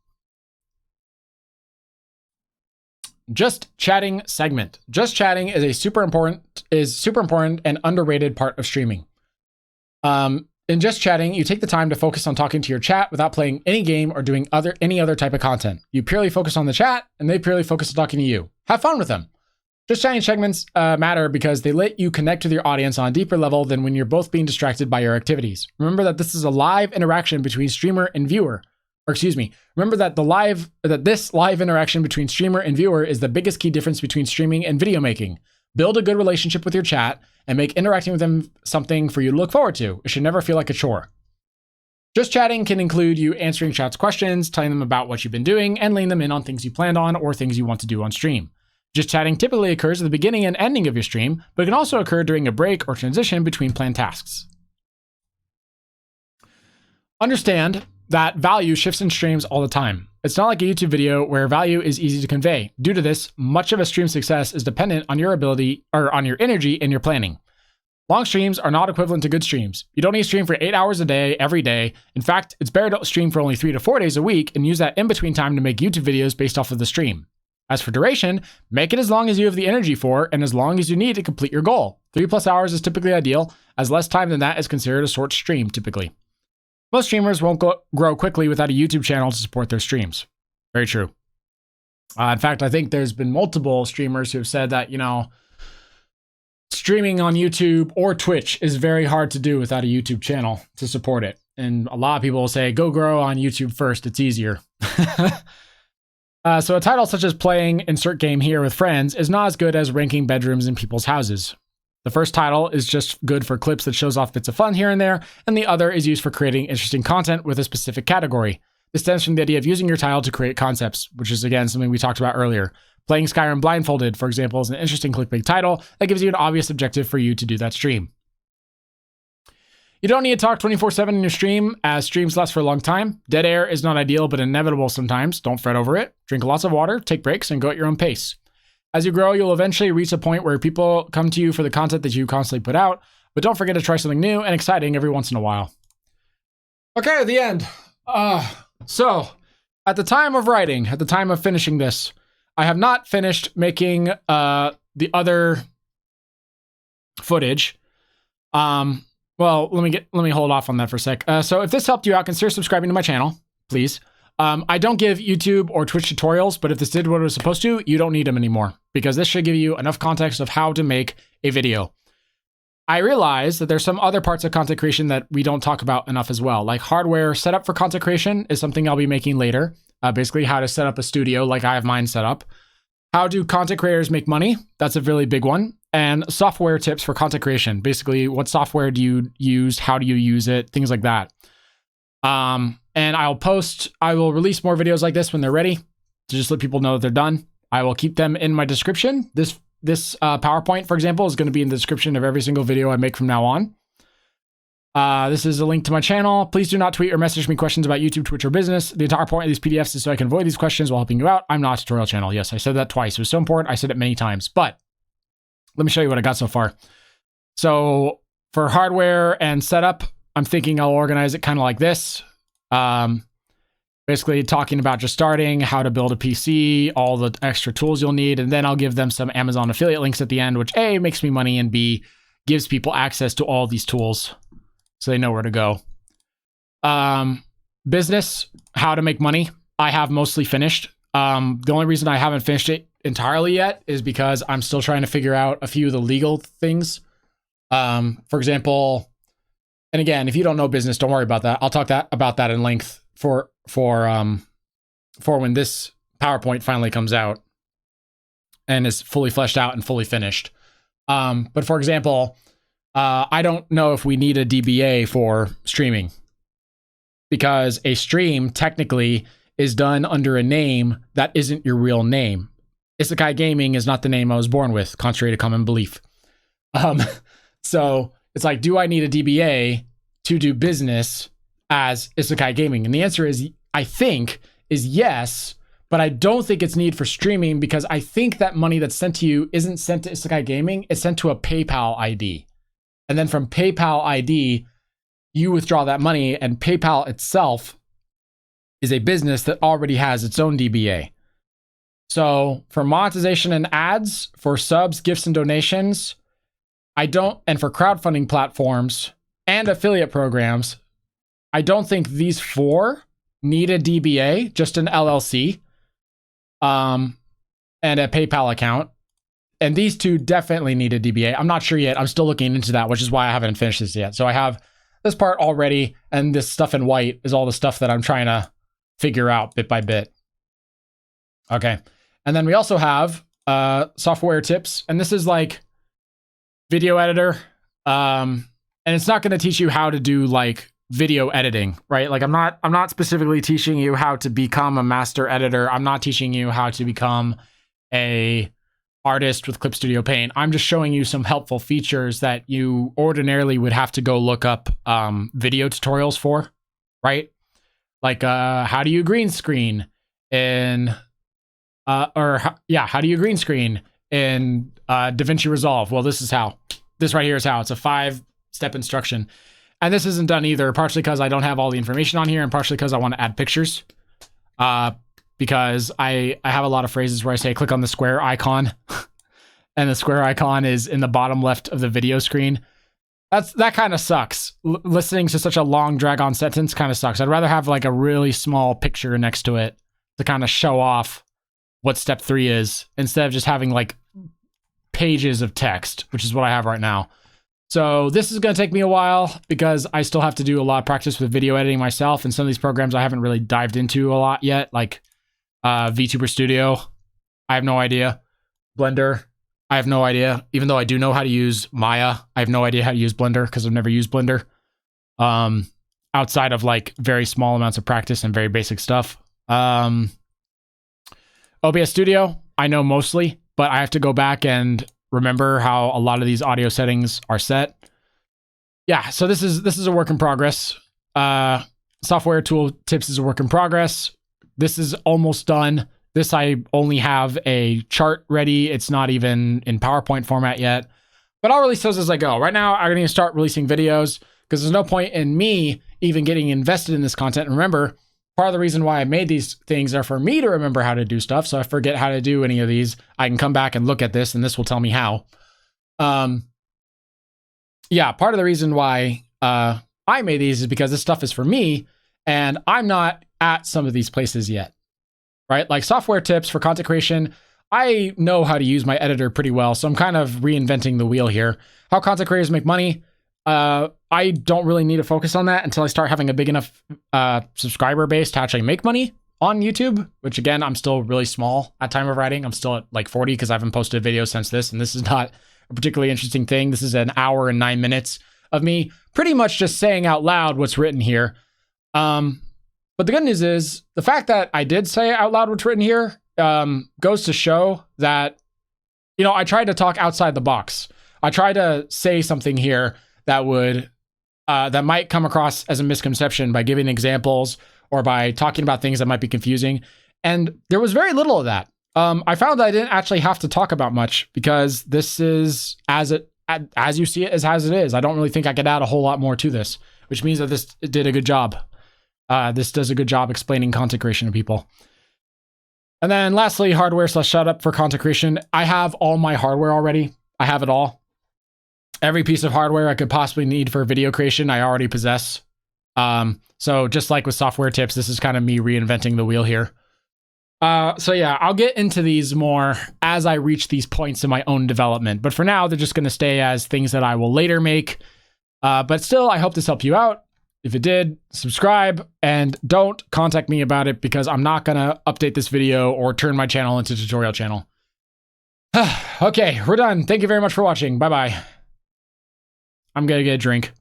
Just Chatting segment. Just Chatting is super important and underrated part of streaming. In Just Chatting, you take the time to focus on talking to your chat without playing any game or doing any other type of content. You purely focus on the chat, and they purely focus on talking to you. Have fun with them. Just Chatting segments matter because they let you connect with your audience on a deeper level than when you're both being distracted by your activities. Remember that this is a live interaction between streamer and viewer. Or excuse me, remember that this live interaction between streamer and viewer is the biggest key difference between streaming and video making. Build a good relationship with your chat and make interacting with them something for you to look forward to. It should never feel like a chore. Just Chatting can include you answering chat's questions, telling them about what you've been doing, and letting them in on things you planned on or things you want to do on stream. Just Chatting typically occurs at the beginning and ending of your stream, but it can also occur during a break or transition between planned tasks. Understand that value shifts in streams all the time. It's not like a YouTube video where value is easy to convey. Due to this, much of a stream success is dependent on your ability or on your energy and your planning. Long streams are not equivalent to good streams. You don't need to stream for 8 hours a day, every day. In fact, it's better to stream for only 3 to 4 days a week and use that in-between time to make YouTube videos based off of the stream. As for duration, make it as long as you have the energy for and as long as you need to complete your goal. 3+ hours is typically ideal, as less time than that is considered a short stream typically. Most streamers won't grow quickly without a YouTube channel to support their streams. Very true. In fact, I think there's been multiple streamers who have said that, you know, streaming on YouTube or Twitch is very hard to do without a YouTube channel to support it. And a lot of people will say, go grow on YouTube first. It's easier. So a title such as playing insert game here with friends is not as good as ranking bedrooms in people's houses. The first title is just good for clips that shows off bits of fun here and there, and the other is used for creating interesting content with a specific category. This stems from the idea of using your title to create concepts, which is again something we talked about earlier. Playing Skyrim blindfolded, for example, is an interesting clickbait title that gives you an obvious objective for you to do that stream. You don't need to talk 24/7 in your stream, as streams last for a long time. Dead air is not ideal, but inevitable sometimes. Don't fret over it. Drink lots of water, take breaks, and go at your own pace. As you grow, you'll eventually reach a point where people come to you for the content that you constantly put out, but don't forget to try something new and exciting every once in a while. Okay, the end. So, at the time of writing, at the time of finishing this, I have not finished making the other footage. Well, let me hold off on that for a sec. So if this helped you out, consider subscribing to my channel, please. I don't give YouTube or Twitch tutorials, but if this did what it was supposed to, you don't need them anymore, because this should give you enough context of how to make a video. I realize that there's some other parts of content creation that we don't talk about enough as well, like hardware setup for content creation is something I'll be making later. Basically how to set up a studio like I have mine set up. How do content creators make money? That's a really big one. And software tips for content creation. Basically, what software do you use? How do you use it? Things like that. And I will release more videos like this when they're ready to just let people know that they're done. I will keep them in my description. This PowerPoint, for example, is going to be in the description of every single video I make from now on. This is a link to my channel. Please do not tweet or message me questions about YouTube, Twitch, or business. The entire point of these PDFs is so I can avoid these questions while helping you out. I'm not a tutorial channel. Yes, I said that twice. It was so important. I said it many times, but let me show you what I got so far. So for hardware and setup, I'm thinking I'll organize it kind of like this. Basically talking about just starting, how to build a PC, all the extra tools you'll need, and then I'll give them some Amazon affiliate links at the end, which A, makes me money, and B, gives people access to all these tools so they know where to go. Business, how to make money. I have mostly finished. The only reason I haven't finished it entirely yet is because I'm still trying to figure out a few of the legal things. For example, and again, if you don't know business, don't worry about that. I'll talk about that in length for when this PowerPoint finally comes out and is fully fleshed out and fully finished. But for example, I don't know if we need a DBA for streaming, because a stream technically is done under a name that isn't your real name. Isekai Gaming is not the name I was born with, contrary to common belief. So it's like, do I need a DBA to do business as Isekai Gaming? And the answer is, I think, is yes, but I don't think it's needed for streaming, because I think that money that's sent to you isn't sent to Isekai Gaming, it's sent to a PayPal ID. And then from PayPal ID, you withdraw that money, and PayPal itself is a business that already has its own DBA. So for monetization and ads, for subs, gifts, and donations, and for crowdfunding platforms and affiliate programs, I don't think these 4 need a DBA, just an LLC, and a PayPal account. And these 2 definitely need a DBA. I'm not sure yet. I'm still looking into that, which is why I haven't finished this yet. So I have this part already, and this stuff in white is all the stuff that I'm trying to figure out bit by bit. Okay. And then we also have software tips, and this is like video editor. And it's not going to teach you how to do like video editing, right? Like I'm not specifically teaching you how to become a master editor. I'm not teaching you how to become a artist with Clip Studio Paint. I'm just showing you some helpful features that you ordinarily would have to go look up video tutorials for, right? Like how do you green screen in how do you green screen in DaVinci Resolve? Well, this right here is how. It's a 5-step instruction. And this isn't done either, partially because I don't have all the information on here, and partially because I want to add pictures. Because I have a lot of phrases where I say, click on the square icon, and the square icon is in the bottom left of the video screen. That kind of sucks. Listening to such a long drag-on sentence kind of sucks. I'd rather have like a really small picture next to it to kind of show off what step 3 is, instead of just having like pages of text, which is what I have right now. So this is going to take me a while, because I still have to do a lot of practice with video editing myself, and some of these programs I haven't really dived into a lot yet, like VTuber Studio, I have no idea. Blender, I have no idea. Even though I do know how to use Maya, I have no idea how to use Blender, because I've never used Blender. Outside of like very small amounts of practice and very basic stuff. OBS Studio, I know mostly, but I have to go back and remember how a lot of these audio settings are set. Yeah, so this is a work in progress. Software tool tips is a work in progress. This is almost done. This, I only have a chart ready. It's not even in PowerPoint format yet, but I'll release those as I go. Right now, I'm going to start releasing videos, because there's no point in me even getting invested in this content. And remember, part of the reason why I made these things are for me to remember how to do stuff. So if I forget how to do any of these, I can come back and look at this, and this will tell me how. Yeah, part of the reason why I made these is because this stuff is for me, and I'm not at some of these places yet, right? Like software tips for content creation, I know how to use my editor pretty well, so I'm kind of reinventing the wheel here. How content creators make money, I don't really need to focus on that until I start having a big enough subscriber base to actually make money on YouTube, which again, I'm still really small at time of writing. I'm still at like 40 because I haven't posted a video since this, and this is not a particularly interesting thing. This is an hour and 9 minutes of me pretty much just saying out loud what's written here. But the good news is the fact that I did say out loud what's written here goes to show that, you know, I tried to talk outside the box. I tried to say something here that would that might come across as a misconception by giving examples or by talking about things that might be confusing. And there was very little of that. I found that I didn't actually have to talk about much because this is as you see it is as it is. I don't really think I could add a whole lot more to this, which means that this did a good job. This does a good job explaining content creation to people. And then lastly, hardware / setup for content creation. I have all my hardware already. I have it all. Every piece of hardware I could possibly need for video creation, I already possess. So just like with software tips, this is kind of me reinventing the wheel here. So yeah, I'll get into these more as I reach these points in my own development. But for now, they're just going to stay as things that I will later make. But still, I hope this helped you out. If it did, subscribe and don't contact me about it because I'm not going to update this video or turn my channel into a tutorial channel. Okay, we're done. Thank you very much for watching. Bye-bye. I'm going to get a drink.